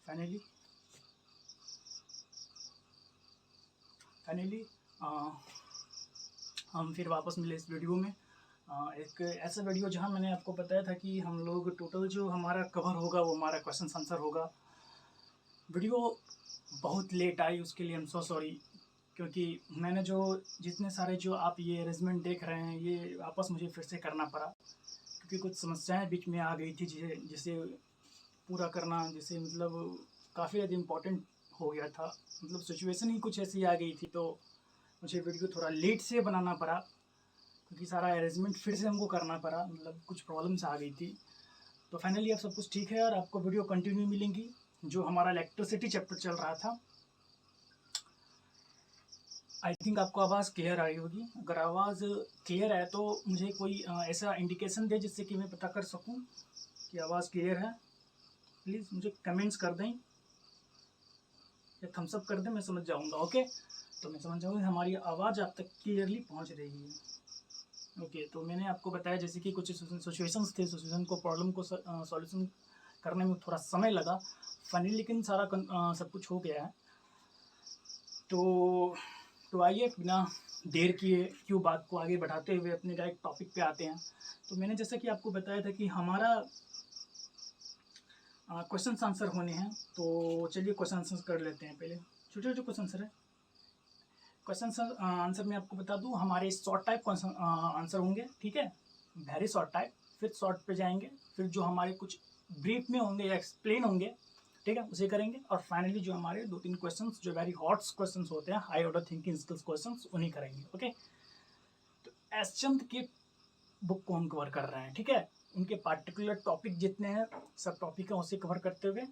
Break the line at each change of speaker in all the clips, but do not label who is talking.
Finally हम फिर वापस मिले इस वीडियो में। एक ऐसा वीडियो जहां मैंने आपको बताया था कि हम लोग टोटल जो हमारा कवर होगा वो हमारा क्वेश्चन आंसर होगा। वीडियो बहुत लेट आई, उसके लिए आई एम सो सॉरी, क्योंकि मैंने जो जितने सारे जो आप ये अरेंजमेंट देख रहे हैं ये वापस मुझे फिर से करना पड़ा, क्योंकि कुछ समस्याएं बीच में आ गई थी जिसे पूरा करना, जिसे मतलब काफ़ी ज़्यादा इम्पोर्टेंट हो गया था। मतलब सिचुएशन ही कुछ ऐसी आ गई थी, तो मुझे वीडियो थोड़ा लेट से बनाना पड़ा, क्योंकि सारा अरेंजमेंट फिर से हमको करना पड़ा, मतलब कुछ प्रॉब्लम्स आ गई थी। तो फाइनली अब सब कुछ ठीक है और आपको वीडियो कंटिन्यू मिलेंगी। जो हमारा इलेक्ट्रिसिटी चैप्टर चल रहा था, आई थिंक आपको आवाज़ क्लियर आ रही होगी। अगर आवाज़ क्लियर है तो मुझे कोई ऐसा इंडिकेशन दे जिससे कि मैं पता कर सकूं कि आवाज़ क्लियर है। प्लीज़ मुझे कमेंट्स कर दें या थम्स अप कर दें, मैं समझ जाऊंगा। ओके, तो मैं समझ जाऊँगा हमारी आवाज़ आप तक क्लियरली पहुंच रही है। ओके, तो मैंने आपको बताया जैसे कि कुछ सिचुएशंस थे, सिचुएशन को प्रॉब्लम को सॉल्यूशन करने में थोड़ा समय लगा फाइनली, लेकिन सारा सब कुछ हो गया है। तो आइए बिना देर किए क्यों बात को आगे बढ़ाते हुए अपने डायरेक्ट टॉपिक पे आते हैं। तो मैंने जैसा कि आपको बताया था कि हमारा क्वेश्चन आंसर होने हैं, तो चलिए क्वेश्चन आंसर कर लेते हैं। पहले छोटे छोटे क्वेश्चन आंसर है। क्वेश्चन आंसर मैं आपको बता दूं, हमारे शॉर्ट टाइप क्वेश्चन आंसर होंगे, ठीक है, वेरी शॉर्ट टाइप, फिर शॉर्ट पे जाएंगे, फिर जो हमारे कुछ ब्रीफ में होंगे या एक्सप्लेन होंगे, ठीक है, उसे करेंगे, और फाइनली जो हमारे 2-3 क्वेश्चंस जो वेरी हॉट क्वेश्चंस होते हैं, high order thinking skills questions, उन्हीं करेंगे। ओके, तो एसचंद की बुक को हम कवर कर रहे हैं, ठीक है, उनके पार्टिकुलर टॉपिक जितने हैं, सब टॉपिक है उसे कवर करते हुए,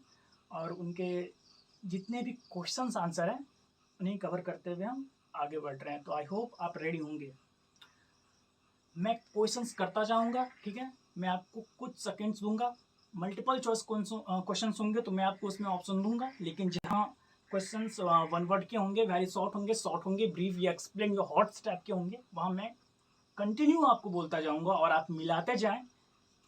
और उनके जितने भी क्वेश्चंस आंसर हैं उन्हें कवर करते हुए हम आगे बढ़ रहे हैं। तो आई होप आप रेडी होंगे। मैं क्वेश्चंस करता जाऊंगा, ठीक है, मैं आपको कुछ सेकंड्स दूंगा। मल्टीपल चॉइस क्वेश्चंस होंगे तो मैं आपको उसमें ऑप्शन दूंगा, लेकिन जहाँ क्वेश्चंस वन वर्ड के होंगे, वेरी शॉर्ट होंगे, ब्रीफ या एक्सप्लेन या हॉट टाइप के होंगे, वहाँ मैं कंटिन्यू आपको बोलता जाऊंगा और आप मिलाते जाएं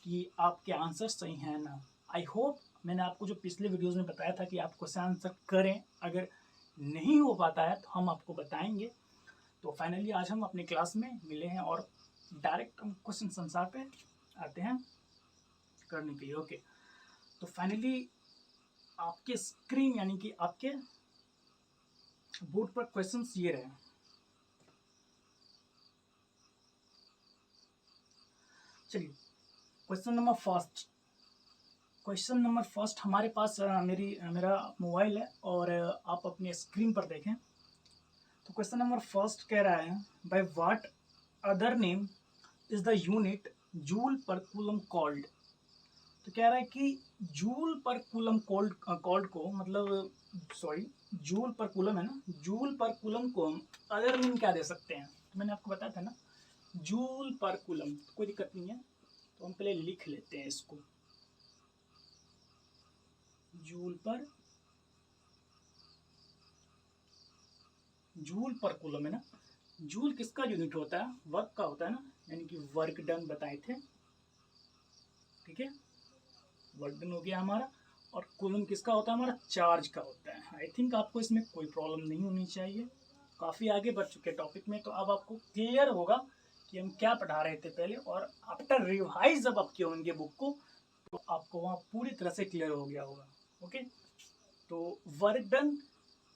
कि आपके आंसर सही हैं ना। आई होप मैंने आपको जो पिछले वीडियोज़ में बताया था कि आप क्वेश्चन आंसर करें, अगर नहीं हो पाता है तो हम आपको बताएंगे। तो फाइनली आज हम अपनी क्लास में मिले हैं और डायरेक्ट हम क्वेश्चन आंसर पे आते हैं करने के लिए। ओके, तो फाइनली आपके स्क्रीन यानी कि आपके बोर्ड पर क्वेश्चंस ये रहे। चलिए, क्वेश्चन नंबर फर्स्ट हमारे पास मेरा मोबाइल है और आप अपने स्क्रीन पर देखें। तो क्वेश्चन नंबर फर्स्ट कह रहा है, by what other name is the unit joule पर कूलम कॉल्ड। तो कह रहा है कि जूल पर कूलम कॉल्ड को, मतलब सॉरी, जूल पर कूलम है ना, जूल पर कूलम को हम अदर नेम क्या दे सकते हैं। तो मैंने आपको बताया था ना, जूल पर कूलम, कोई दिक्कत नहीं है, तो हम पहले लिख लेते हैं इसको, जूल पर कूलम है ना। जूल किसका यूनिट होता है, वर्क का होता है ना, यानी कि वर्क डन बताए थे, ठीक है, वर्क डन हो गया हमारा। और कूलम किसका होता है, हमारा चार्ज का होता है। आई थिंक आपको इसमें कोई प्रॉब्लम नहीं होनी चाहिए, काफ़ी आगे बढ़ चुके टॉपिक में, तो अब आपको क्लियर होगा कि हम क्या पढ़ा रहे थे पहले, और आफ्टर रिवाइज जब आप किए होंगे बुक को तो आपको वहाँ पूरी तरह से क्लियर हो गया होगा। ओके, तो वर्क डन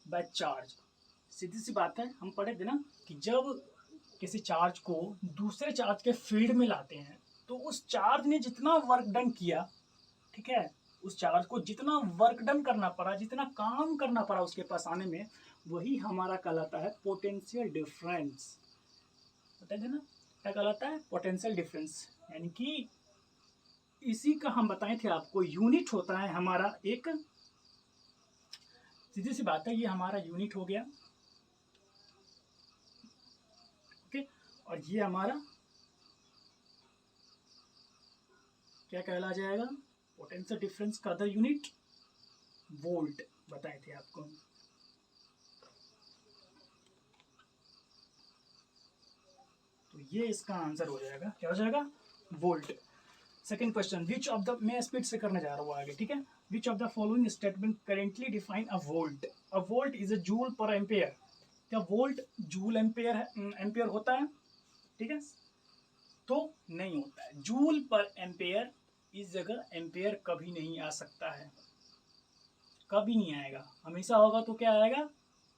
बाय चार्ज, सीधी सी बात है, हम पढ़े थे ना कि जब किसी चार्ज को दूसरे चार्ज के फील्ड में लाते हैं तो उस चार्ज ने जितना वर्क डन किया, ठीक है, उस चार्ज को जितना वर्क डन करना पड़ा, जितना काम करना पड़ा उसके पास आने में, वही हमारा कहलाता है पोटेंशियल डिफरेंस। बताए थे ना क्या कहलाता है, पोटेंशियल डिफरेंस, यानी कि इसी का हम बताए थे आपको, यूनिट होता है हमारा एक, सीधी सी बात है, ये हमारा यूनिट हो गया। ओके, और ये हमारा क्या कहला जाएगा, पोटेंशियल डिफरेंस का अदर यूनिट वोल्ट बताए थे आपको। तो ये इसका आंसर हो जाएगा, क्या हो जाएगा, volt. Second question, which of the, मैं स्पीड से करने जा रहा हूँ आगे, ठीक है। विच of the following statement currently define a volt? A volt is a joule per ampere. क्या वोल्ट जूल एम्पेयर एम्पेयर होता है? ठीक है, तो नहीं होता है। जूल पर एम्पेयर इस जगह एम्पेयर कभी नहीं आ सकता है, कभी नहीं आएगा। हमेशा होगा तो क्या आएगा?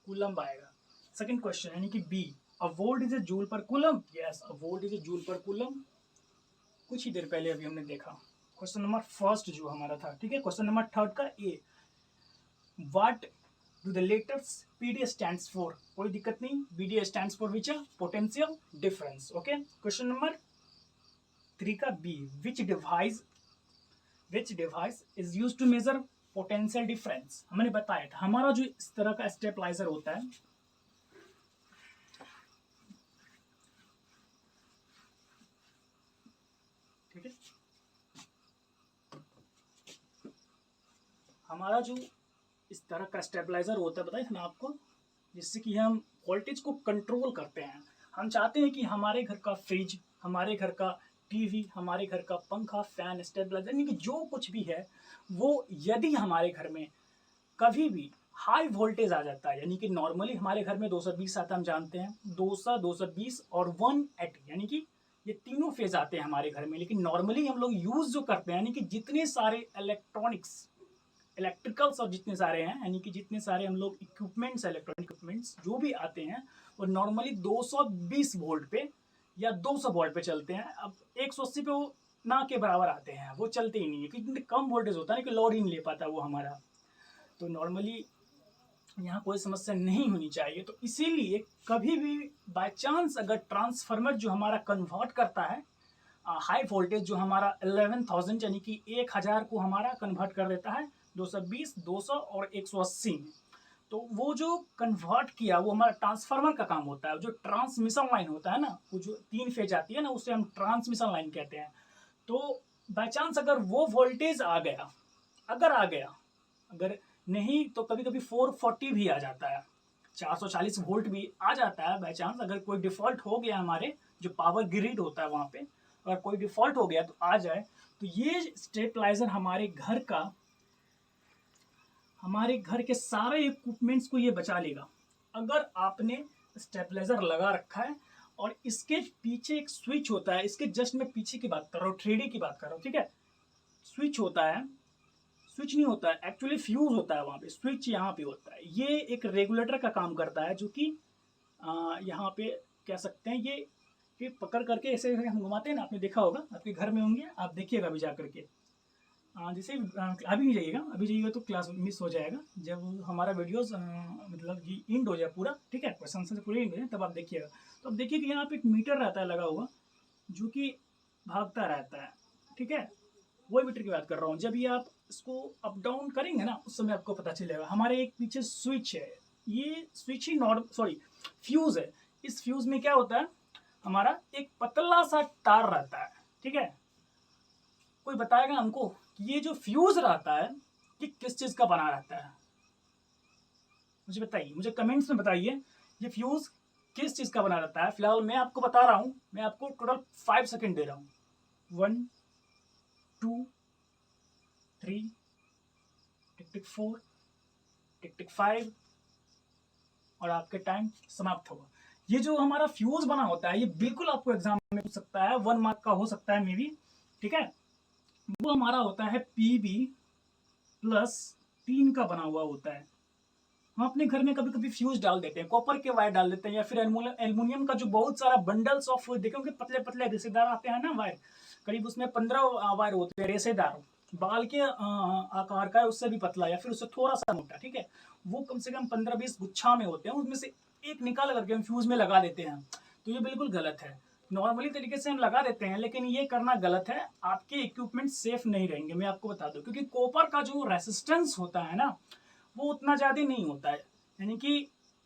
कूलम्ब आएगा। सेकंड क्वेश्चन यानी कि B, a volt is a joule per coulomb. Yes, a volt is a joule per coulomb. कुछ ही देर पहले अभी हमने देखा। क्वेश्चन नंबर फर्स्ट जो हमारा था, ठीक है। क्वेश्चन नंबर थर्ड का A, what do the letters PD stands for? कोई दिक्कत नहीं, BD stands for which? Potential difference. Okay. Question number 3 का B, which device is used to measure potential difference? हमने बताया था हमारा जो इस तरह का स्टेबलाइजर होता है, ठीक है, हमारा जो इस तरह का स्टेबलाइजर होता है, बताया था ना आपको, जिससे कि हम वोल्टेज को कंट्रोल करते हैं। हम चाहते हैं कि हमारे घर का फ्रिज, हमारे घर का टीवी, हमारे घर का पंखा, फैन, स्टेबलाइजर, यानी कि जो कुछ भी है वो, यदि हमारे घर में कभी भी हाई वोल्टेज आ जाता है, यानी कि नॉर्मली हमारे घर में 220 आता है, हम जानते हैं 200, 220 और 180, यानी कि ये तीनों फेज आते हैं हमारे घर में। लेकिन नॉर्मली हम लोग यूज जो करते हैं, यानी कि जितने सारे इलेक्ट्रिकल्स और जितने सारे हैं, यानी कि जितने सारे हम लोग इक्विपमेंट्स, इलेक्ट्रॉनिक इक्विपमेंट्स जो भी आते हैं, वो नॉर्मली 220 वोल्ट पे या 200 वोल्ट पे चलते हैं। अब 180 पे वो ना के बराबर आते हैं, वो चलते ही नहीं है, क्योंकि कम वोल्टेज होता है ना, कि लोड ही नहीं ले पाता वो हमारा। तो नॉर्मली यहाँ कोई समस्या नहीं होनी चाहिए। तो इसीलिए कभी भी बाय चांस अगर ट्रांसफार्मर जो हमारा कन्वर्ट करता है हाई वोल्टेज, जो हमारा 11,000 यानी कि 1000 को हमारा कन्वर्ट कर देता है 220, 200 और 180 में, तो वो जो कन्वर्ट किया वो हमारा ट्रांसफार्मर का काम होता है। जो ट्रांसमिशन लाइन होता है ना, वो जो 3 फेज आती है ना, उसे हम ट्रांसमिशन लाइन कहते हैं। तो बाय चांस अगर वो वोल्टेज आ गया, अगर नहीं तो कभी कभी 440 भी आ जाता है, 440 वोल्ट भी आ जाता है बाई चांस। अगर कोई डिफॉल्ट हो गया, हमारे जो पावर ग्रिड होता है वहाँ पे अगर कोई डिफॉल्ट हो गया तो आ जाए, तो ये स्टेबलाइजर हमारे घर के सारे इक्विपमेंट्स को ये बचा लेगा। अगर आपने स्टेबलाइजर लगा रखा है और इसके पीछे एक स्विच होता है, इसके जस्ट मैं पीछे की बात कर रहा हूँ, 3D की बात कर रहा हूँ, ठीक है। स्विच होता है, स्विच नहीं होता है एक्चुअली, फ्यूज होता है वहाँ पे, स्विच यहाँ पे होता है। ये एक रेगुलेटर का काम करता है, जो कि यहाँ पे कह सकते हैं, ये पकड़ करके ऐसे हम घुमाते हैं ना, आपने देखा होगा, आपके घर में होंगे, आप देखिएगा अभी जा करके। जैसे अभी नहीं जाइएगा, अभी जाइएगा तो क्लास मिस हो जाएगा। जब हमारा वीडियोस मतलब कि इंड हो जाए पूरा, ठीक है, क्वेश्चन से पूरे इंड हो जाए, तब आप देखिएगा। तो अब देखिए कि यहाँ पे एक मीटर रहता है लगा हुआ, जो कि भागता रहता है, ठीक है। वही मीटर की बात कर रहा हूँ। जब ये आप इसको अप डाउन करेंगे ना, उस समय आपको पता चलेगा। हमारे एक पीछे स्विच है, ये स्विच ही फ्यूज है। इस फ्यूज में क्या होता है, हमारा एक पतला सा तार रहता है, ठीक है। कोई बताएगा हमको कि ये जो फ्यूज रहता है कि किस चीज का बना रहता है? मुझे बताइए, मुझे कमेंट्स में बताइए, ये फ्यूज किस चीज का बना रहता है। फिलहाल मैं आपको बता रहा हूँ, मैं आपको टोटल 5 सेकेंड दे रहा हूँ। 1, 2, 3, टिक टिक 4, टिक टिक 5, और आपके टाइम समाप्त होगा। ये जो हमारा फ्यूज बना होता है, ये बिल्कुल आपको एग्जाम में पूछ सकता है, 1 मार्क का हो सकता है मे बी, ठीक है। वो हमारा होता है PB प्लस 3 का बना हुआ होता है। हम अपने घर में कभी कभी फ्यूज डाल देते हैं, कॉपर के वायर डाल देते हैं, या फिर एल्युमिनियम का जो बहुत सारा बंडल्स ऑफ देखोगे, पतले पतले रेसेदार आते हैं ना वायर, करीब उसमें 15 वायर होते हैं रेसेदार, बाल के आकार का है, उससे भी पतला या फिर उससे थोड़ा सा मोटा, ठीक है। वो कम से कम 15-20 गुच्छा में होते हैं, उसमें से एक निकाल करके हम फ्यूज में लगा देते हैं। तो ये बिल्कुल गलत है। नॉर्मली तरीके से हम लगा देते हैं, लेकिन ये करना गलत है। आपके इक्विपमेंट सेफ नहीं रहेंगे, मैं आपको बता दूं, क्योंकि कॉपर का जो रेसिस्टेंस होता है ना, वो उतना ज़्यादा नहीं होता है। यानी कि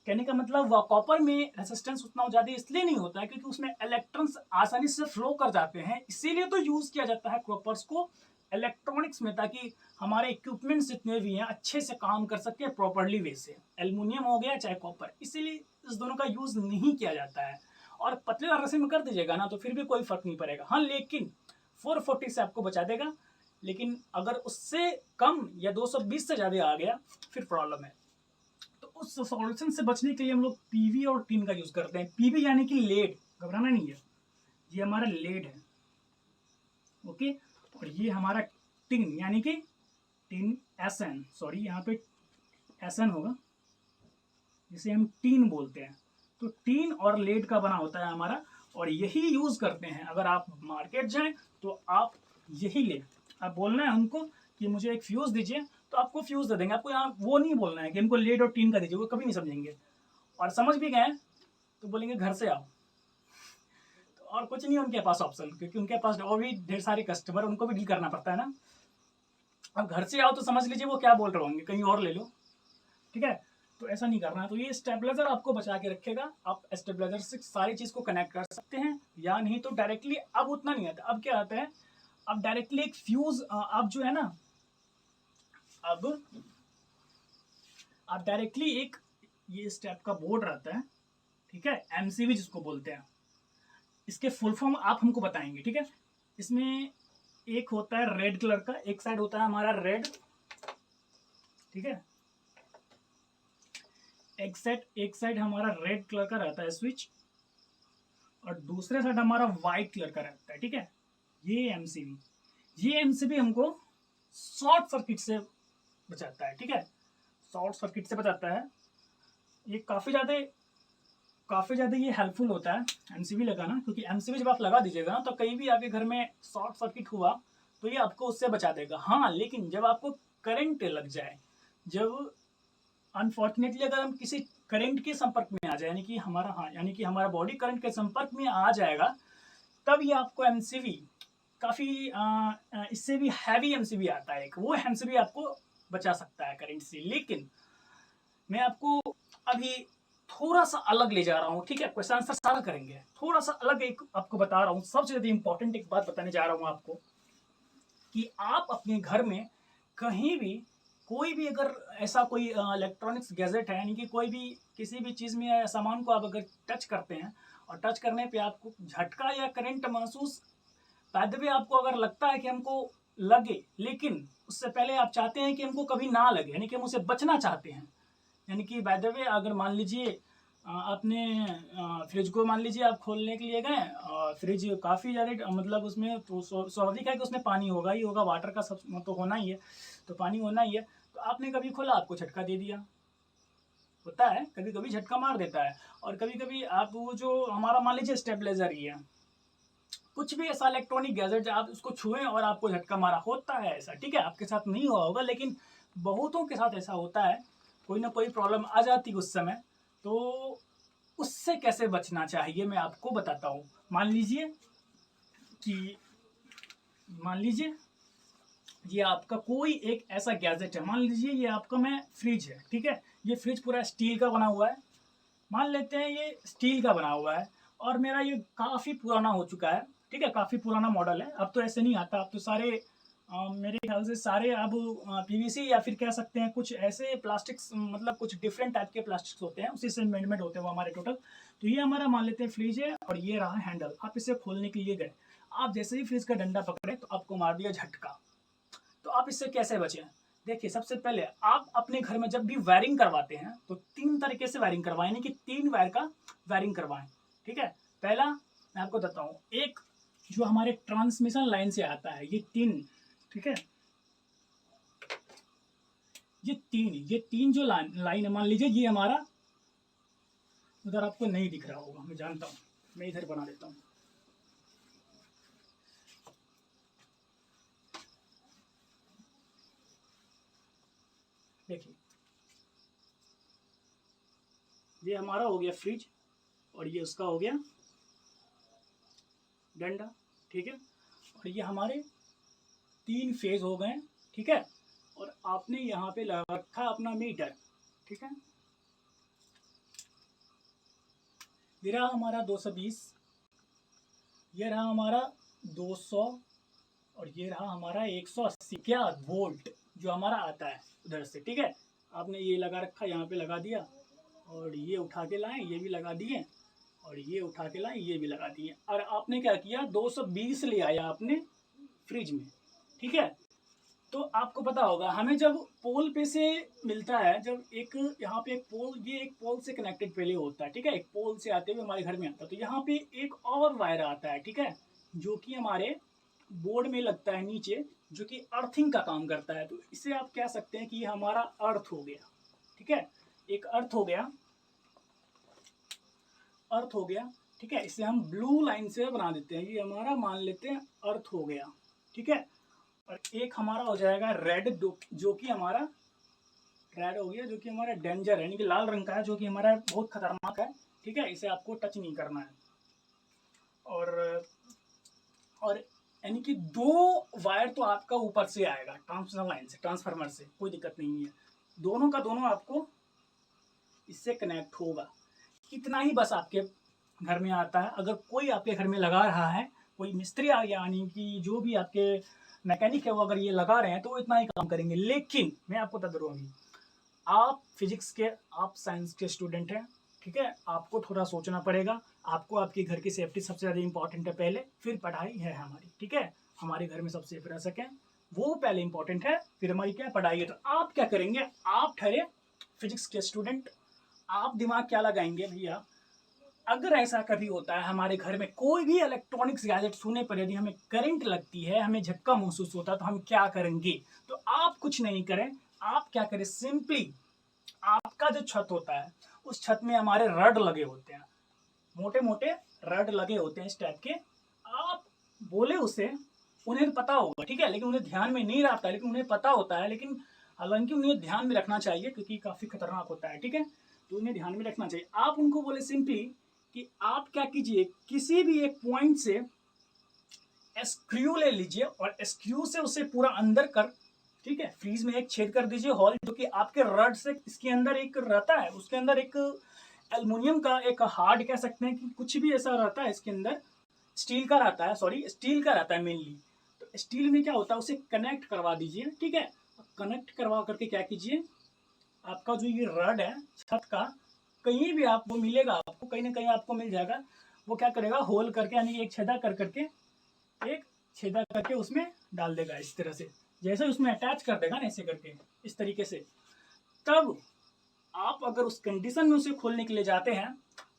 कहने का मतलब कॉपर में रेसिस्टेंस उतना ज़्यादा इसलिए नहीं होता है क्योंकि उसमें इलेक्ट्रॉन्स आसानी से फ्लो कर जाते हैं, इसीलिए तो यूज़ किया जाता है कॉपर्स को इलेक्ट्रॉनिक्स में, ताकि हमारे इक्विपमेंट्स जितने भी हैं अच्छे से काम कर सके प्रॉपरली वे से। एल्युमिनियम हो गया चाहे कॉपर, इसीलिए इस दोनों का यूज़ नहीं किया जाता है। और पतले रस्सी में कर दीजिएगा ना तो फिर भी कोई फर्क नहीं पड़ेगा। हाँ, लेकिन 440 से आपको बचा देगा, लेकिन अगर उससे कम या 220 से ज़्यादा आ गया फिर प्रॉब्लम है। तो उस सॉल्यूशन से बचने के लिए हम लोग पीवी और टिन का यूज़ करते हैं। पीवी यानी कि लेड, घबराना नहीं है, ये हमारा लेड है, ओके। और ये हमारा टिन यानी कि टिन एसएन, सॉरी यहाँ पे एसएन होगा, जिसे हम टीन बोलते हैं। तो टीन और लेड का बना होता है हमारा, और यही यूज़ करते हैं। अगर आप मार्केट जाएं तो आप यही लें, आप बोलना है उनको कि मुझे एक फ्यूज़ दीजिए, तो आपको फ्यूज़ दे देंगे। आपको यहाँ वो नहीं बोलना है कि इनको लेड और टीन का दीजिए, वो कभी नहीं समझेंगे। और समझ भी गए तो बोलेंगे घर से आओ। तो और कुछ नहीं उनके पास ऑप्शन, क्योंकि उनके पास और भी ढेर सारे कस्टमर, उनको भी डील करना पड़ता है ना। अब घर से आओ तो समझ लीजिए वो क्या बोल रहे होंगे, कहीं और ले लो, ठीक है। तो ऐसा नहीं करना है। तो ये स्टेबलाइजर आपको बचा के रखेगा। आप स्टेबलाइजर से सारी चीज़ को कनेक्ट कर सकते हैं, या नहीं तो डायरेक्टली, अब उतना नहीं आता। अब क्या आता है, अब डायरेक्टली एक फ्यूज, आप जो है ना, अब आप डायरेक्टली एक ये स्टेप का बोर्ड रहता है, ठीक है, एमसीबी जिसको बोलते हैं। इसके फुल फॉर्म आप हमको बताएंगे, ठीक है। इसमें एक होता है रेड कलर का, एक साइड होता है हमारा रेड, ठीक है, एक साइड हमारा रेड कलर का रहता है स्विच, और दूसरे साइड हमारा वाइट कलर का रहता है, ठीक है। ये एमसीबी हमको शॉर्ट सर्किट से बचाता है, ठीक है, शॉर्ट सर्किट से बचाता है। ये काफ़ी ज़्यादा ये हेल्पफुल होता है एमसीबी लगाना, क्योंकि एमसीबी जब आप लगा दीजिएगा ना, तो कहीं भी आपके घर में शॉर्ट सर्किट हुआ तो ये आपको उससे बचा देगा। हाँ, लेकिन जब आपको करंट लग जाए, जब अनफॉर्चुनेटली अगर हम किसी करंट के संपर्क में आ जाए, यानी कि हमारा बॉडी करंट के संपर्क में आ जाएगा, तब ये आपको एमसीबी काफ़ी इससे भी हैवी एमसीबी आता है, एक वो एमसीबी आपको बचा सकता है करंट से। लेकिन मैं आपको अभी थोड़ा सा अलग ले जा रहा हूँ, ठीक है। क्वेश्चन आंसर सारा करेंगे, थोड़ा सा अलग एक आपको बता रहा हूँ। सबसे ज़्यादा इंपॉर्टेंट एक बात बताने जा रहा हूँ आपको, कि आप अपने घर में कहीं भी कोई भी अगर ऐसा कोई इलेक्ट्रॉनिक्स गैजेट है, यानी कि कोई भी किसी भी चीज़ में सामान को आप अगर टच करते हैं, और टच करने पे आपको झटका या करंट महसूस, बाय द वे आपको अगर लगता है कि हमको लगे, लेकिन उससे पहले आप चाहते हैं कि हमको कभी ना लगे, यानी कि हम उससे बचना चाहते हैं। यानी कि बाय द वे अगर मान लीजिए आपने फ्रिज को मान लीजिए आप खोलने के लिए गए, फ्रिज काफ़ी ज़्यादा मतलब उसमें तो स्वाभाविक है कि उसमें पानी होगा ही होगा, वाटर का सब तो होना ही है, तो पानी होना ही है। तो आपने कभी खोला, आपको झटका दे दिया, होता है कभी कभी झटका मार देता है। और कभी कभी आप वो जो हमारा मान लीजिए स्टेबलाइजर ही है, कुछ भी ऐसा इलेक्ट्रॉनिक गैजेट आप उसको छुएं और आपको झटका मारा, होता है ऐसा, ठीक है। आपके साथ नहीं हुआ होगा, लेकिन बहुतों के साथ ऐसा होता है, कोई ना कोई प्रॉब्लम आ जाती है उस समय। तो उससे कैसे बचना चाहिए मैं आपको बताता हूँ। कि मान लीजिए ये आपका कोई एक ऐसा गैजेट है, मान लीजिए ये आपका मैं फ्रिज है, ठीक है। ये फ्रिज पूरा स्टील का बना हुआ है, मान लेते हैं ये स्टील का बना हुआ है, और मेरा ये काफ़ी पुराना हो चुका है, ठीक है, काफ़ी पुराना मॉडल है। अब तो ऐसे नहीं आता, अब तो सारे मेरे ख्याल से सारे अब पीवीसी या फिर कह सकते हैं कुछ ऐसे प्लास्टिक्स, मतलब कुछ डिफरेंट टाइप के प्लास्टिक्स होते हैं, उसी से मेड होते हैं वो हमारे टोटल। तो ये हमारा मान लेते हैं फ्रिज है, और ये रहा हैंडल। आप इसे खोलने के लिए गए, आप जैसे ही फ्रिज का डंडा पकड़े तो आपको मार दिया झटका। तो आप इससे कैसे बचें? देखिए, सबसे पहले आप अपने घर में जब भी वायरिंग करवाते हैं तो 3 तरीके से वायरिंग करवाएं, यानी कि 3 वायर का वायरिंग करवाएं, ठीक है। पहला मैं आपको बताता हूँ, एक जो हमारे ट्रांसमिशन लाइन से आता है, ये 3, ठीक है, ये तीन जो लाइन है, मान लीजिए ये हमारा, उधर आपको नहीं दिख रहा होगा, मैं जानता हूँ, मैं इधर बना देता हूँ। देखिए, ये हमारा हो गया फ्रिज, और ये उसका हो गया डंडा, ठीक है। और ये हमारे 3 फेज हो गए, ठीक है। और आपने यहाँ पे लगा रखा अपना मीटर, ठीक है। ये रहा हमारा 220, ये रहा हमारा 200, और ये रहा हमारा 180 क्या वोल्ट जो हमारा आता है उधर से, ठीक है। आपने ये लगा रखा, यहाँ पे लगा दिया, और ये उठा के लाए, ये भी लगा दिए, और ये उठा के लाए, ये भी लगा दिए। और आपने क्या किया, 220 ले आया आपने फ्रिज में, ठीक है। तो आपको पता होगा हमें जब पोल पे से मिलता है, जब एक यहाँ पे एक पोल, ये एक पोल से कनेक्टेड पहले होता है, ठीक है, एक पोल से आते हुए हमारे घर में आता है, तो यहाँ पे एक और वायर आता है, ठीक है, जो कि हमारे बोर्ड में लगता है नीचे, जो कि अर्थिंग का काम करता है। तो इसे आप कह सकते हैं कि ये हमारा अर्थ हो गया, ठीक है, एक अर्थ हो गया, अर्थ हो गया, ठीक है। इसे हम ब्लू लाइन से बना देते हैं, ये हमारा मान लेते हैं अर्थ हो गया, ठीक है। और एक हमारा हो जाएगा रेड, जो कि हमारा रेड हो गया, जो कि हमारा डेंजर है, यानी कि लाल रंग का है, जो कि हमारा बहुत खतरनाक है, ठीक है, इसे आपको टच नहीं करना है। और यानी कि 2 वायर तो आपका ऊपर से आएगा ट्रांसफार्मर लाइन से, ट्रांसफार्मर से, कोई दिक्कत नहीं है, दोनों का दोनों आपको इससे कनेक्ट होगा। इतना ही बस आपके घर में आता है। अगर कोई आपके घर में लगा रहा है, कोई मिस्त्री आ गया, यानी कि जो भी आपके मैकेनिक है वो अगर ये लगा रहे हैं तो वो इतना ही काम करेंगे। लेकिन मैं आपको बता दूँ, अभी आप फिजिक्स के, आप साइंस के स्टूडेंट हैं, ठीक है, आपको थोड़ा सोचना पड़ेगा। आपको आपके घर की सेफ्टी सबसे ज़्यादा इंपॉर्टेंट है पहले, फिर पढ़ाई है हमारी, ठीक है। हमारे घर में सब सेफ रह सकें वो पहले इंपॉर्टेंट है, फिर हमारी क्या पढ़ाई है। तो आप क्या करेंगे, आप ठहरे फिजिक्स के स्टूडेंट, आप दिमाग क्या लगाएंगे भैया, अगर ऐसा कभी होता है हमारे घर में कोई भी इलेक्ट्रॉनिक्स गैजेट छूने पर यदि हमें करंट लगती है, हमें झटका महसूस होता है, तो हम क्या करेंगे। तो आप कुछ नहीं करें, आप क्या करें, सिंपली आपका जो छत होता है उस छत में हमारे रड लगे होते हैं, मोटे मोटे रड लगे होते हैं इस टाइप के। आप बोले उसे, उन्हें पता होगा, ठीक है, लेकिन उन्हें ध्यान में नहीं रहता, लेकिन उन्हें पता होता है, लेकिन हालांकि उन्हें ध्यान में रखना चाहिए क्योंकि काफ़ी खतरनाक होता है, ठीक है, तो उन्हें ध्यान में रखना चाहिए। आप उनको बोले सिंपली कि आप क्या कीजिए, किसी भी एक पॉइंट से स्क्रू ले लीजिए और स्क्रू से उसे पूरा अंदर कर, ठीक है, फ्रीज में एक छेद कर दीजिए होल, जो कि आपके रड से इसके अंदर एक रहता है, उसके अंदर एक एल्युमिनियम का एक हार्ड कह सकते हैं कि कुछ भी ऐसा रहता है इसके अंदर, स्टील का रहता है, सॉरी स्टील का रहता है मेनली। तो स्टील में क्या होता है, उसे कनेक्ट करवा दीजिए, ठीक है, कनेक्ट करवा करके क्या कीजिए, आपका जो ये रड है छत का, कहीं भी आपको मिलेगा, आपको कहीं ना कहीं आपको मिल जाएगा, वो क्या करेगा, होल करके यानी एक छेदा कर करके, एक छेदा करके उसमें डाल देगा इस तरह से, जैसे उसमें अटैच कर देगा ना ऐसे करके, इस तरीके से। तब आप अगर उस कंडीशन में उसे खोलने के लिए जाते हैं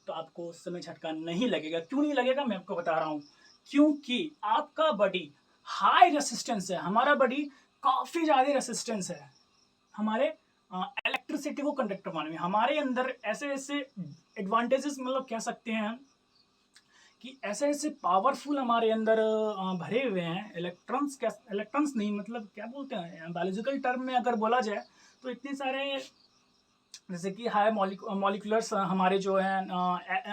तो आपको उस समय झटका नहीं लगेगा। क्यों नहीं लगेगा, मैं आपको बता रहा हूँ, क्योंकि आपका बॉडी हाई रेसिस्टेंस है, हमारा बॉडी काफ़ी ज़्यादा रेसिस्टेंस है हमारे इलेक्ट्रिसिटी को कंडक्ट करवाने में। हमारे अंदर ऐसे ऐसे एडवांटेजेस, मतलब कह सकते हैं कि ऐसे ऐसे पावरफुल हमारे अंदर भरे हुए हैं इलेक्ट्रॉन्स, क्या इलेक्ट्रॉन्स नहीं, मतलब क्या बोलते हैं बायोलॉजिकल टर्म में अगर बोला जाए तो इतने सारे, जैसे कि हाई मॉलिक्यूलर्स हमारे जो हैं